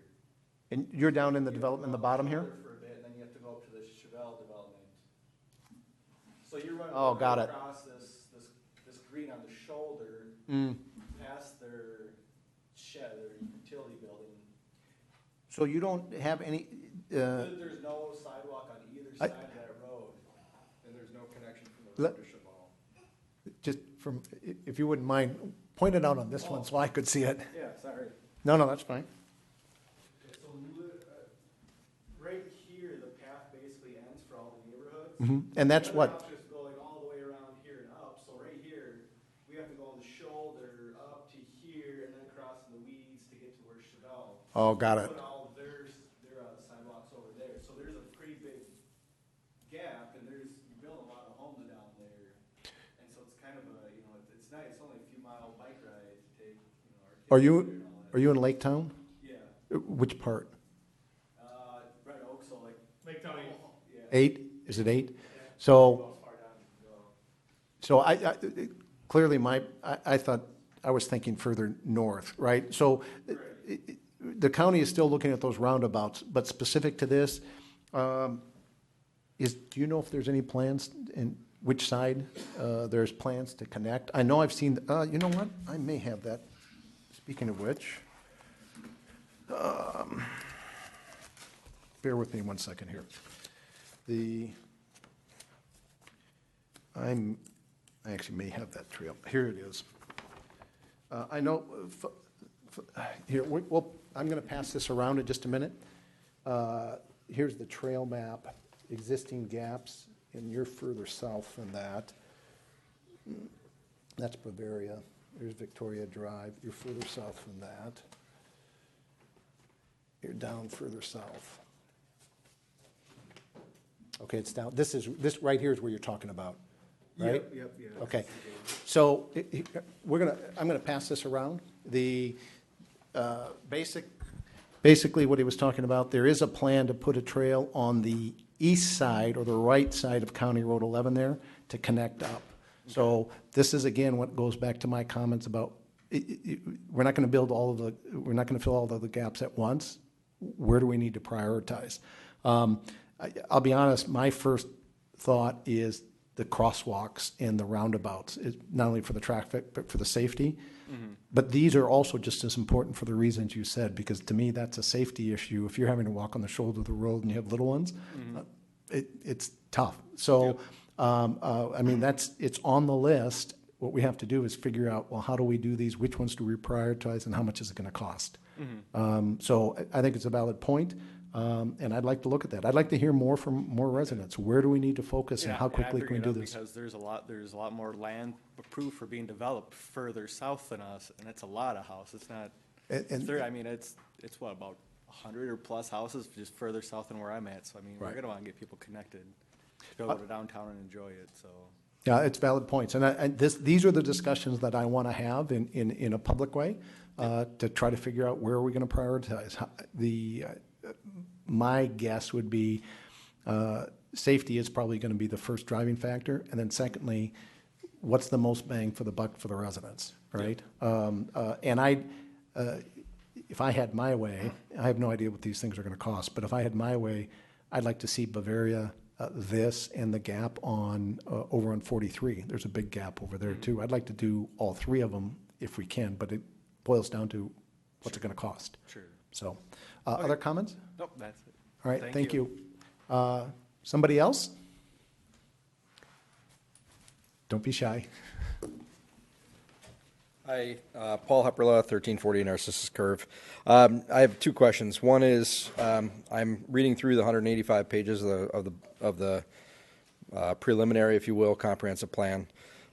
And you're down in the development in the bottom here? For a bit, and then you have to go up to the Chevelle development. So you're running Oh, got it. across this green on the shoulder, past their shed, their utility building. So you don't have any, There's no sidewalk on either side of that road. And there's no connection from the road to Chevelle. just from, if you wouldn't mind, point it out on this one so I could see it. Yeah, sorry. No, that's fine. Okay, so right here, the path basically ends for all the neighborhoods. And that's The other what, option is going all the way around here and up. So right here, we have to go on the shoulder up to here and then across the weeds to get to where Chevelle. oh, got it. Put all of their sidewalks over there. So there's a pretty big gap, and you're building a lot of homes down there. And so it's kind of a, it's nice. It's only a few mile bike ride to take, our kids Are there you, and all that. are you in Lake Town? Yeah. Which part? Red Oak, so like. Lake County. Yeah. 8? Is it 8? Yeah. So, Go as far down as you go. so clearly I thought, I was thinking further north, right? So the county is still looking at those roundabouts, but specific to this, do you know if there's any plans in which side there's plans to connect? I know I've seen, you know what? I may have that. Speaking of which, bear with me one second here. I actually may have that trail. Here it is. I know here, well, I'm going to pass this around in just a minute. Here's the trail map, existing gaps, and you're further south than that. That's Bavaria. There's Victoria Drive. You're further south than that. You're down further south. Okay, it's down. This right here is where you're talking about, right? Yep. Okay, so I'm gonna pass this around. The basically what he was talking about, there is a plan to put a trail on the east side or the right side of County Road 11 there to connect up. So this is again what goes back to my comments about we're not going to build we're not going to fill all of the gaps at once. Where do we need to prioritize? I'll be honest, my first thought is the crosswalks and the roundabouts, not only for the traffic, but for the safety. Mm-hmm. But these are also just as important for the reasons you said, because to me, that's a safety issue. If you're having to walk on the shoulder of the road and you have little ones, mm-hmm. It's tough. So, yep. I mean, it's on the list. What we have to do is figure out, well, how do we do these? Which ones do we prioritize and how much is it going to cost? Mm-hmm. So I think it's a valid point. And I'd like to look at that. I'd like to hear more from more residents. Where do we need to focus and how quickly can we do this? Because there's a lot more land approved for being developed further south than us, and it's a lot of houses. It's not, I mean, it's what, about 100 or plus houses just further south than where I'm at. So, I mean, we're going to want to get people connected to go to downtown and enjoy it, so. Yeah, it's valid points. And these are the discussions that I want to have in a public way to try to figure out where are we going to prioritize. My guess would be safety is probably going to be the first driving factor, and then secondly, what's the most bang for the buck for the residents, right? Yep. And if I had my way, I have no idea what these things are going to cost, but if I had my way, I'd like to see Bavaria, this, and the gap on over on 43. There's a big gap over there too. I'd like to do all three of them if we can, but it boils down to what's it going to cost. Sure. So, other comments? Nope, that's it. All right, thank you. Somebody else? Don't be shy. Hi, Paul Hepperla, 1340 Narcissus Curve. I have two questions. One is I'm reading through the 185 pages of the preliminary, if you will, comprehensive plan.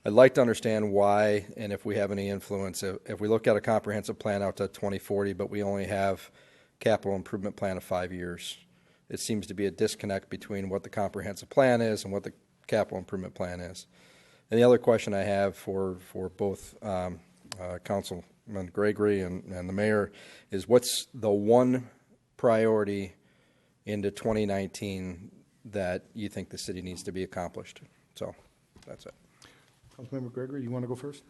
I'd like to understand why and if we have any influence. If we look at a comprehensive plan out to 2040, but we only have capital improvement plan of 5 years, it seems to be a disconnect between what the comprehensive plan is and what the capital improvement plan is. And the other question I have for both Councilman Gregory and the mayor is, what's the one priority into 2019 that you think the city needs to be accomplished? So that's it. Councilmember Gregory, you want to go first?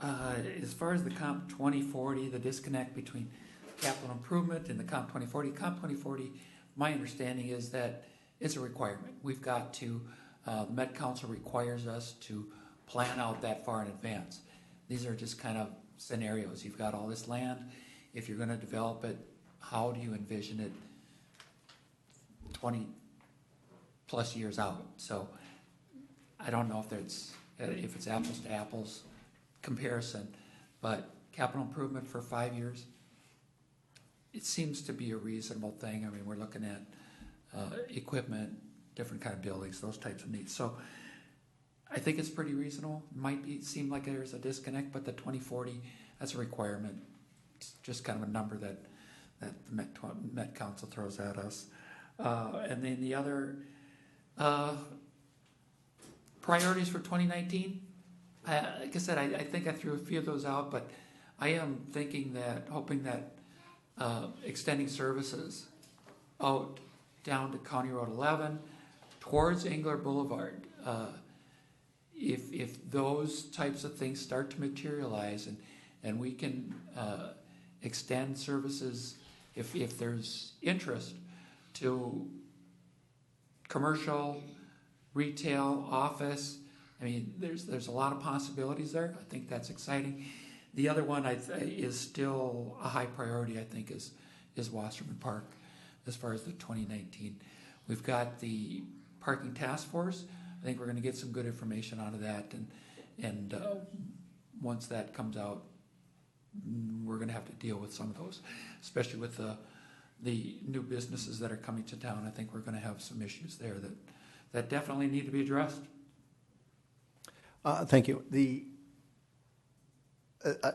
As far as the Comp 2040, the disconnect between capital improvement and the Comp 2040, my understanding is that it's a requirement. We've got to, the Met Council requires us to plan out that far in advance. These are just kind of scenarios. You've got all this land. If you're going to develop it, how do you envision it 20 plus years out? So I don't know if it's apples to apples comparison, but capital improvement for 5 years, it seems to be a reasonable thing. I mean, we're looking at equipment, different kind of buildings, those types of needs. So I think it's pretty reasonable. Might seem like there's a disconnect, but the 2040, that's a requirement. It's just kind of a number that the Met Council throws at us. And then the other priorities for 2019, like I said, I think I threw a few of those out, but I am hoping that extending services out down to County Road 11 towards Engler Boulevard. If those types of things start to materialize and we can extend services, if there's interest to commercial, retail, office, I mean, there's a lot of possibilities there. I think that's exciting. The other one is still a high priority, I think, is Wasserman Park as far as the 2019. We've got the parking task force. I think we're going to get some good information out of that, and once that comes out, we're gonna have to deal with some of those, especially with the new businesses that are coming to town. I think we're gonna have some issues there that definitely need to be addressed. Thank you.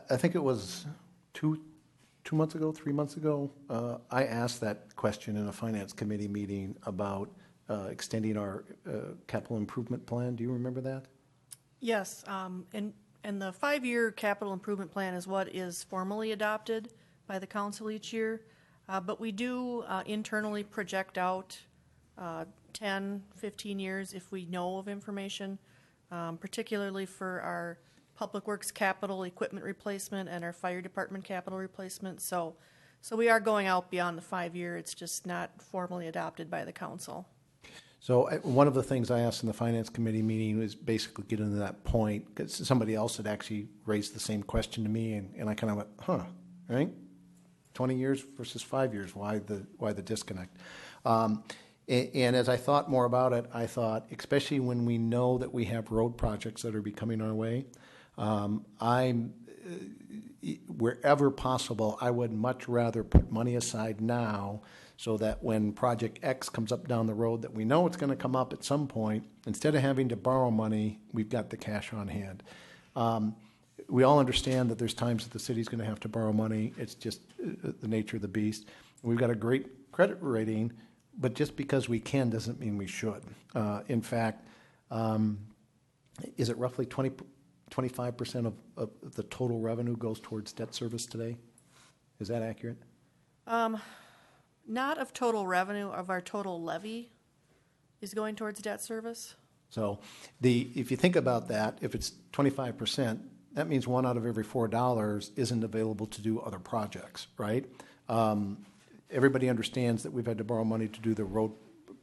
I think it was 2 months ago, 3 months ago, I asked that question in a finance committee meeting about extending our capital improvement plan. Do you remember that? Yes, and the 5-year capital improvement plan is what is formally adopted by the council each year. But we do internally project out 10, 15 years if we know of information, particularly for our public works capital equipment replacement and our fire department capital replacement. So we are going out beyond the 5-year. It's just not formally adopted by the council. So one of the things I asked in the finance committee meeting was basically getting to that point, because somebody else had actually raised the same question to me, and I kind of went, right? 20 years versus 5 years, why the disconnect? And as I thought more about it, I thought, especially when we know that we have road projects that are becoming our way, wherever possible, I would much rather put money aside now so that when Project X comes up down the road that we know it's going to come up at some point, instead of having to borrow money, we've got the cash on hand. We all understand that there's times that the city's going to have to borrow money. It's just the nature of the beast. We've got a great credit rating, but just because we can doesn't mean we should. In fact, is it roughly 25% of the total revenue goes towards debt service today? Is that accurate? Not of total revenue, of our total levy is going towards debt service. So if you think about that, if it's 25%, that means 1 out of every $4 isn't available to do other projects, right? Everybody understands that we've had to borrow money to do the road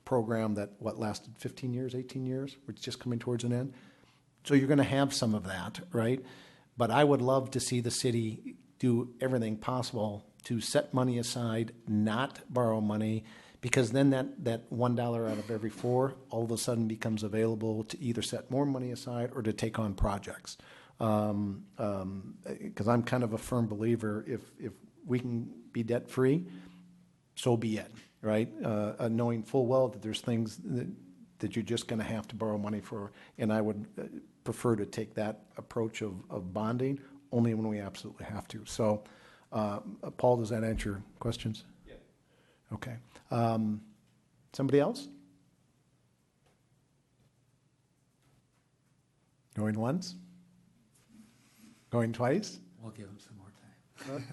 program that, lasted 15 years, 18 years, which is just coming towards an end. So you're going to have some of that, right? But I would love to see the city do everything possible to set money aside, not borrow money, because then that $1 out of every 4 all of a sudden becomes available to either set more money aside or to take on projects. Because I'm kind of a firm believer, if we can be debt-free, so be it, right? Knowing full well that there's things that you're just going to have to borrow money for, and I would prefer to take that approach of bonding only when we absolutely have to. So, Paul, does that answer your questions? Yeah. Okay. Somebody else? Going once? Going twice? We'll give them some more time.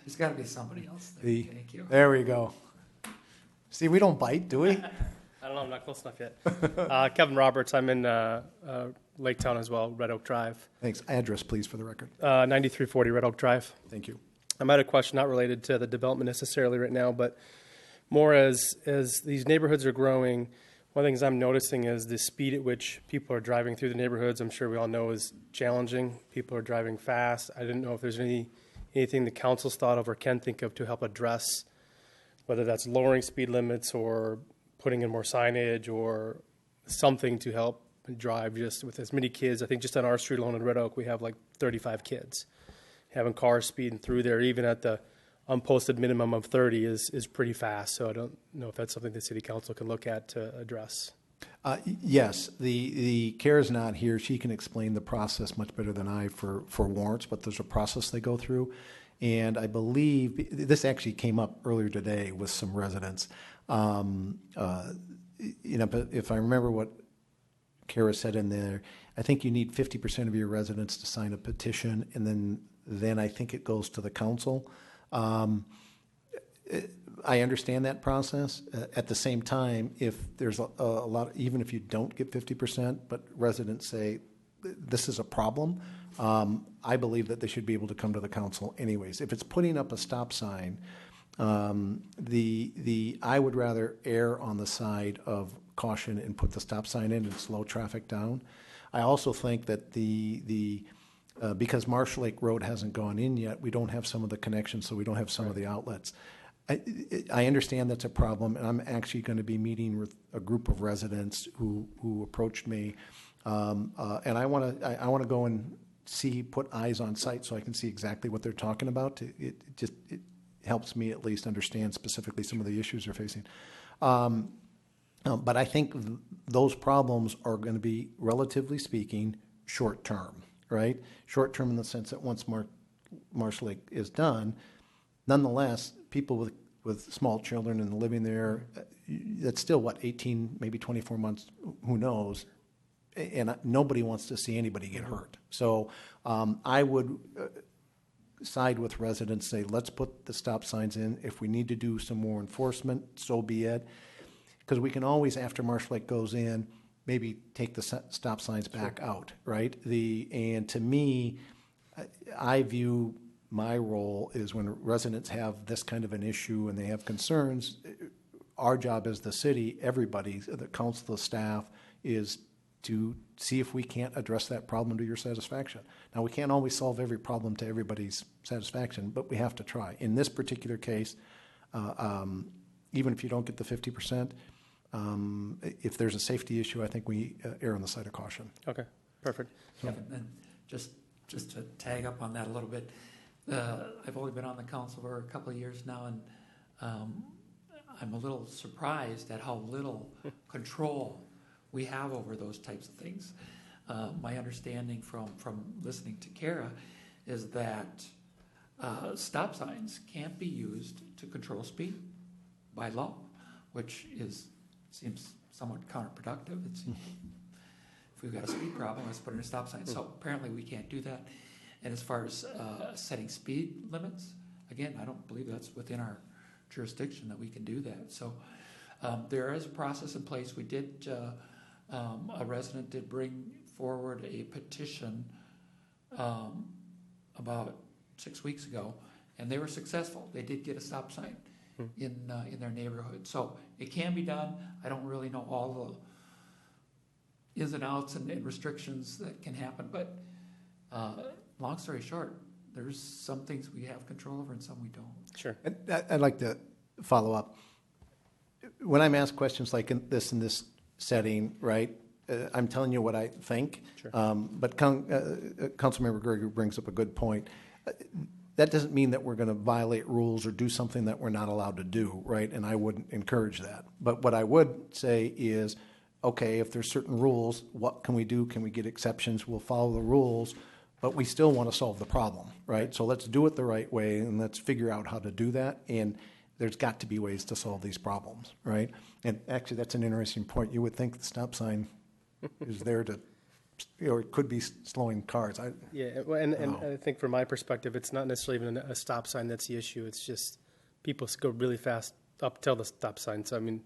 There's got to be somebody else there. Thank you. There we go. See, we don't bite, do we? I don't know. I'm not close enough yet. Kevin Roberts. I'm in Lake Town as well, Red Oak Drive. Thanks. Address, please, for the record. 9340 Red Oak Drive. Thank you. I had a question not related to the development necessarily right now, but more as these neighborhoods are growing, one of the things I'm noticing is the speed at which people are driving through the neighborhoods. I'm sure we all know is challenging. People are driving fast. I didn't know if there's anything the council's thought of or can think of to help address, whether that's lowering speed limits or putting in more signage or something to help drive just with as many kids. I think just on our street alone in Red Oak, we have like 35 kids. Having cars speeding through there, even at the unposted minimum of 30 is pretty fast. So I don't know if that's something the city council can look at to address. Yes, the Kara's not here. She can explain the process much better than I for warrants, but there's a process they go through. And I believe this actually came up earlier today with some residents. But if I remember what Kara said in there, I think you need 50% of your residents to sign a petition, and then I think it goes to the council. I understand that process. At the same time, if there's a lot, even if you don't get 50%, but residents say this is a problem, I believe that they should be able to come to the council anyways. If it's putting up a stop sign, I would rather err on the side of caution and put the stop sign in and slow traffic down. I also think that because Marsh Lake Road hasn't gone in yet, we don't have some of the connections, so we don't have some of the outlets. I understand that's a problem, and I'm actually going to be meeting with a group of residents who approached me, and I want to go and put eyes on site so I can see exactly what they're talking about. It helps me at least understand specifically some of the issues they're facing. But I think those problems are going to be, relatively speaking, short term, right? Short term in the sense that once Marsh Lake is done, nonetheless, people with small children and living there, that's still, 18, maybe 24 months, who knows? And nobody wants to see anybody get hurt. So I would side with residents, say, let's put the stop signs in. If we need to do some more enforcement, so be it. Because we can always, after Marsh Lake goes in, maybe take the stop signs back out, right? And to me, I view my role is when residents have this kind of an issue and they have concerns, our job as the city, everybody, the council, the staff, is to see if we can't address that problem to your satisfaction. Now, we can't always solve every problem to everybody's satisfaction, but we have to try. In this particular case, even if you don't get the 50%, if there's a safety issue, I think we err on the side of caution. Okay, perfect. Kevin, and just to tag up on that a little bit, I've only been on the council for a couple of years now, and I'm a little surprised at how little control we have over those types of things. My understanding from listening to Kara is that stop signs can't be used to control speed by law, which seems somewhat counterproductive. If we've got a speed problem, let's put in a stop sign. So apparently we can't do that. And as far as setting speed limits, again, I don't believe that's within our jurisdiction that we can do that. So there is a process in place. We did, a resident did bring forward a petition about 6 weeks ago, and they were successful. They did get a stop sign in their neighborhood. So it can be done. I don't really know all the ins and outs and restrictions that can happen, but long story short, there's some things we have control over and some we don't. Sure. And I'd like to follow up. When I'm asked questions like in this setting, right, I'm telling you what I think. Sure. But Councilmember Gregory brings up a good point. That doesn't mean that we're going to violate rules or do something that we're not allowed to do, right? And I wouldn't encourage that. But what I would say is, okay, if there's certain rules, what can we do? Can we get exceptions? We'll follow the rules, but we still want to solve the problem, right? So let's do it the right way, and let's figure out how to do that. And there's got to be ways to solve these problems, right? And actually, that's an interesting point. You would think the stop sign is there to, it could be slowing cars. Yeah, well, and I think from my perspective, it's not necessarily even a stop sign that's the issue. It's just people go really fast up till the stop sign. So, I mean,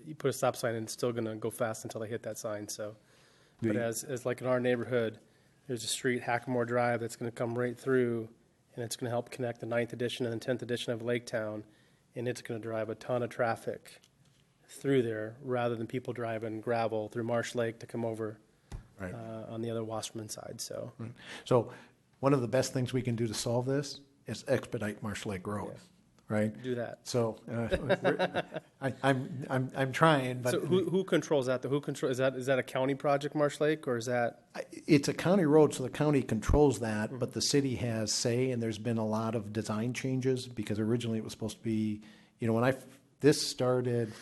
you put a stop sign and it's still going to go fast until they hit that sign. So, but as like in our neighborhood, there's a street, Hackamore Drive, that's going to come right through, and it's going to help connect the 9th edition and the 10th edition of Lake Town, and it's going to drive a ton of traffic through there rather than people driving gravel through Marsh Lake to come over Right. On the other Wasserman side. So, So one of the best things we can do to solve this is expedite Marsh Lake Road, right? do that. So I'm trying, but So who controls that? Is that a county project, Marsh Lake, or is that? it's a county road, so the county controls that, but the city has say, and there's been a lot of design changes because originally it was supposed to be, when this started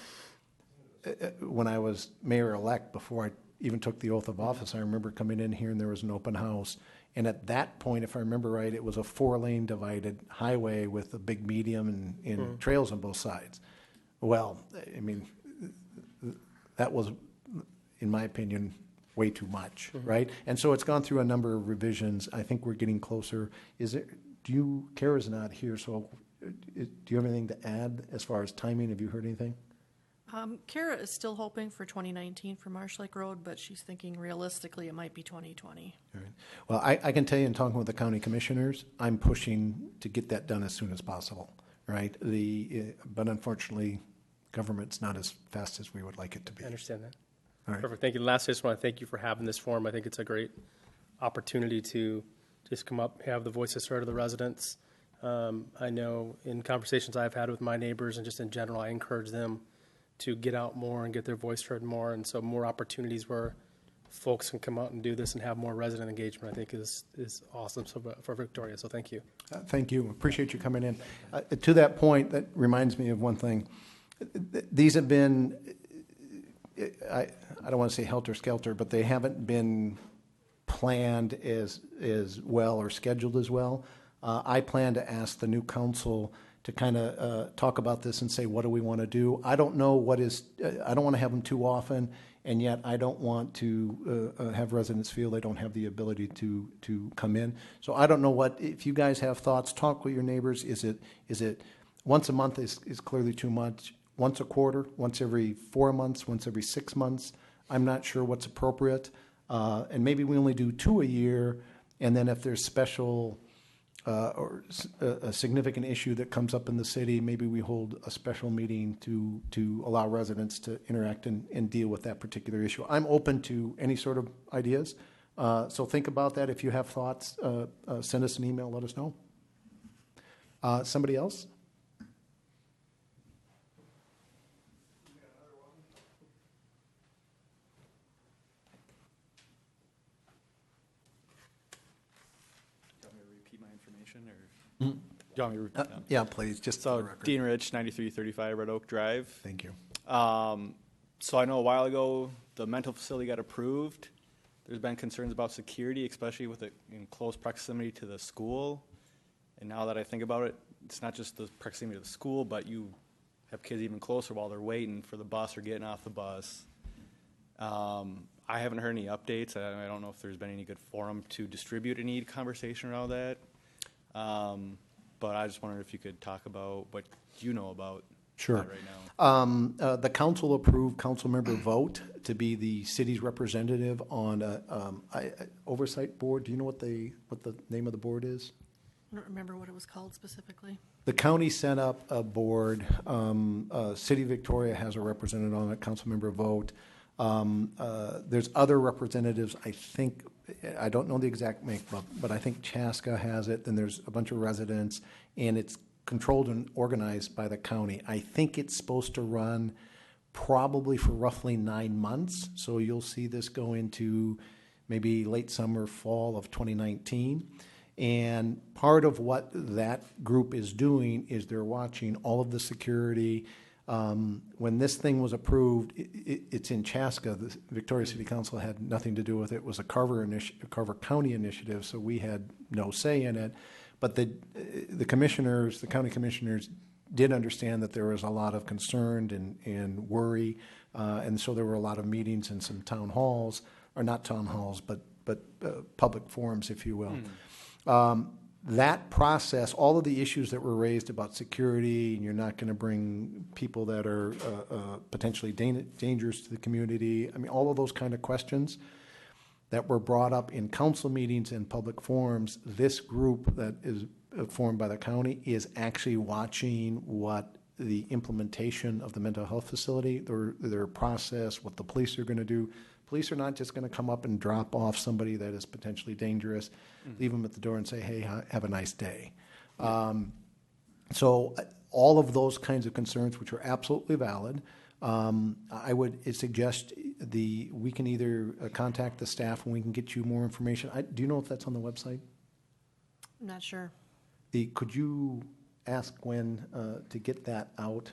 when I was mayor-elect, before I even took the oath of office, I remember coming in here and there was an open house. And at that point, if I remember right, it was a 4-lane divided highway with a big medium and trails on both sides. Well, I mean, that was, in my opinion, way too much, right? And so it's gone through a number of revisions. I think we're getting closer. Kara's not here, so do you have anything to add as far as timing? Have you heard anything? Kara is still hoping for 2019 for Marsh Lake Road, but she's thinking realistically it might be 2020. All right. Well, I can tell you in talking with the county commissioners, I'm pushing to get that done as soon as possible, right? But unfortunately, government's not as fast as we would like it to be. I understand that. All right. Perfect. Thank you. Lastly, I just want to thank you for having this forum. I think it's a great opportunity to just come up, have the voices heard of the residents. I know in conversations I've had with my neighbors and just in general, I encourage them to get out more and get their voice heard more. And so more opportunities where folks can come out and do this and have more resident engagement, I think is awesome for Victoria. So thank you. Thank you. Appreciate you coming in. To that point, that reminds me of one thing. These have been, I don't want to say helter-skelter, but they haven't been planned as well or scheduled as well. I plan to ask the new council to kind of talk about this and say, what do we want to do? I don't know what is, I don't want to have them too often, and yet I don't want to have residents feel they don't have the ability to come in. So I don't know what, if you guys have thoughts, talk with your neighbors. Is it once a month is clearly too much? Once a quarter, once every 4 months, once every 6 months? I'm not sure what's appropriate. And maybe we only do 2 a year, and then if there's special or a significant issue that comes up in the city, maybe we hold a special meeting to allow residents to interact and deal with that particular issue. I'm open to any sort of ideas. So think about that. If you have thoughts, send us an email, let us know. Somebody else? Do you want me to repeat that? Yeah, please, just for the So record. Dean Rich, 9335 Red Oak Drive. Thank you. So I know a while ago the mental facility got approved. There's been concerns about security, especially with it in close proximity to the school. And now that I think about it, it's not just the proximity to the school, but you have kids even closer while they're waiting for the bus or getting off the bus. I haven't heard any updates. I don't know if there's been any good forum to distribute any conversation around that. But I just wondered if you could talk about what you know about Sure. that right now. The council approved council member vote to be the city's representative on a oversight board. Do you know what the name of the board is? I don't remember what it was called specifically. The county set up a board. City of Victoria has a representative on it, council member vote. There's other representatives, I think, I don't know the exact makeup, but I think Chaska has it, and there's a bunch of residents, and it's controlled and organized by the county. I think it's supposed to run probably for roughly 9 months, so you'll see this go into maybe late summer, fall of 2019. And part of what that group is doing is they're watching all of the security. When this thing was approved, it's in Chaska. The Victoria City Council had nothing to do with it. It was a Carver County initiative, so we had no say in it. But the commissioners, the county commissioners, did understand that there was a lot of concern and worry, and so there were a lot of meetings and some town halls, or not town halls, but public forums, if you will. That process, all of the issues that were raised about security, and you're not going to bring people that are potentially dangerous to the community, I mean, all of those kind of questions that were brought up in council meetings and public forums, this group that is formed by the county is actually watching what the implementation of the mental health facility, their process, what the police are going to do. Police are not just going to come up and drop off somebody that is potentially dangerous, leave them at the door and say, hey, have a nice day. So all of those kinds of concerns, which are absolutely valid, I would suggest we can either contact the staff and we can get you more information. Do you know if that's on the website? I'm not sure. Could you ask Gwen to get that out?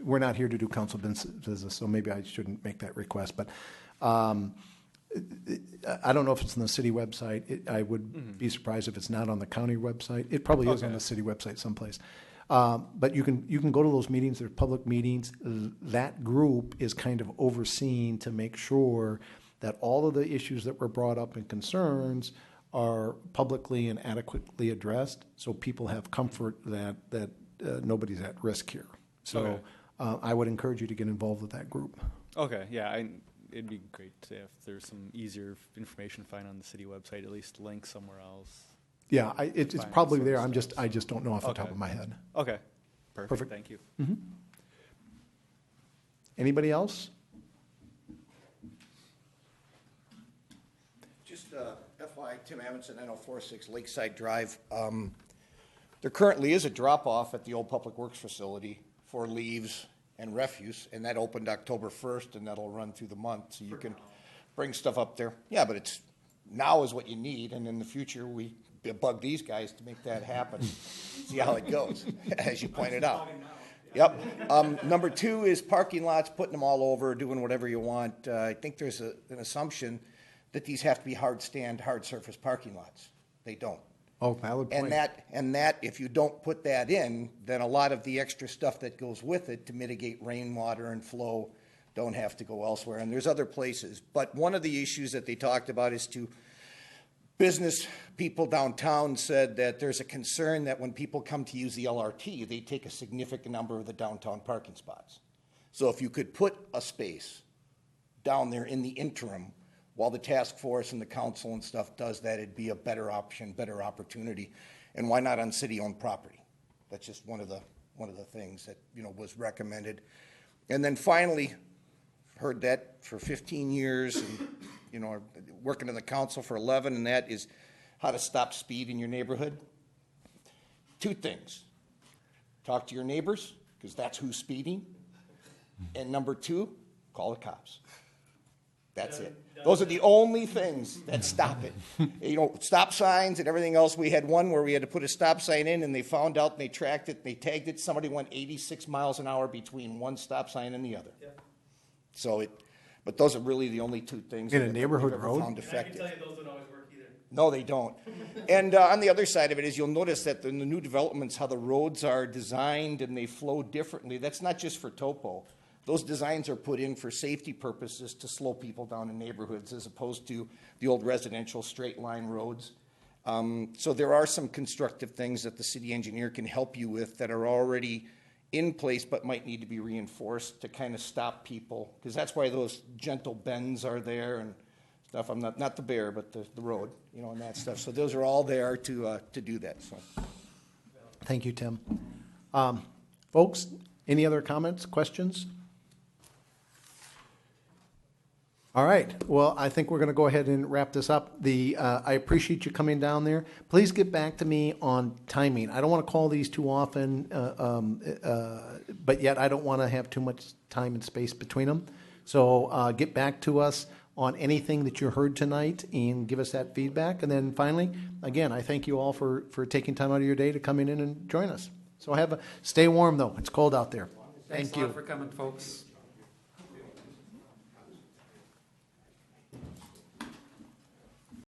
We're not here to do council business, so maybe I shouldn't make that request. But I don't know if it's on the city website. I would be surprised if it's not on the county website. It probably is on the city website someplace. But you can go to those meetings. They're public meetings. That group is kind of overseen to make sure that all of the issues that were brought up and concerns are publicly and adequately addressed, so people have comfort that nobody's at risk here. So I would encourage you to get involved with that group. Okay, yeah, it'd be great if there's some easier information to find on the city website, at least link somewhere else. Yeah, it's Find probably sort there. of I just don't know off the top Okay. of my head. Okay, perfect. Perfect. Thank you. Anybody else? Just FYI, Tim Amundsen, 9046 Lakeside Drive. There currently is a drop-off at the old Public Works facility for leaves and refuse, and that opened October 1st, and that'll run through the month, so you can bring stuff up there. Yeah, but it's, now is what you need, and in the future, we bug these guys to make that happen. See how it goes, as you pointed out. Yep. Number two is parking lots, putting them all over, doing whatever you want. I think there's an assumption that these have to be hard surface parking lots. They don't. Oh, valid point. And that, if you don't put that in, then a lot of the extra stuff that goes with it to mitigate rainwater and flow don't have to go elsewhere. And there's other places. But one of the issues that they talked about is to business people downtown said that there's a concern that when people come to use the LRT, they take a significant number of the downtown parking spots. So if you could put a space down there in the interim while the task force and the council and stuff does that, it'd be a better option, better opportunity. And why not on city-owned property? That's just one of the things that, you know, was recommended. And then finally, heard that for 15 years, and, you know, working in the council for 11, and that is how to stop speed in your neighborhood. Two things. Talk to your neighbors, because that's who's speeding. And number two, call the cops. That's it. Those are the only things that stop it. You know, stop signs and everything else. We had one where we had to put a stop sign in, and they found out, and they tracked it, and they tagged it. Somebody went 86 miles an hour between one stop sign and the other. Yeah. So but those are really the only two things in a neighborhood road. Found effective. I can tell you those don't always work either. No, they don't. And on the other side of it is you'll notice that in the new developments, how the roads are designed and they flow differently. That's not just for topo. Those designs are put in for safety purposes to slow people down in neighborhoods as opposed to the old residential straight line roads. So there are some constructive things that the city engineer can help you with that are already in place but might need to be reinforced to kind of stop people, because that's why those gentle bends are there and stuff. I'm not the bear, but the road, you know, and that stuff. So those are all there to do that. So, thank you, Tim. Folks, any other comments, questions? All right. Well, I think we're going to go ahead and wrap this up. I appreciate you coming down there. Please get back to me on timing. I don't want to call these too often, but yet I don't want to have too much time and space between them. So get back to us on anything that you heard tonight and give us that feedback. And then finally, again, I thank you all for taking time out of your day to come in and join us. So stay warm, though. It's cold out there. Thanks Thank a you. lot for coming, folks.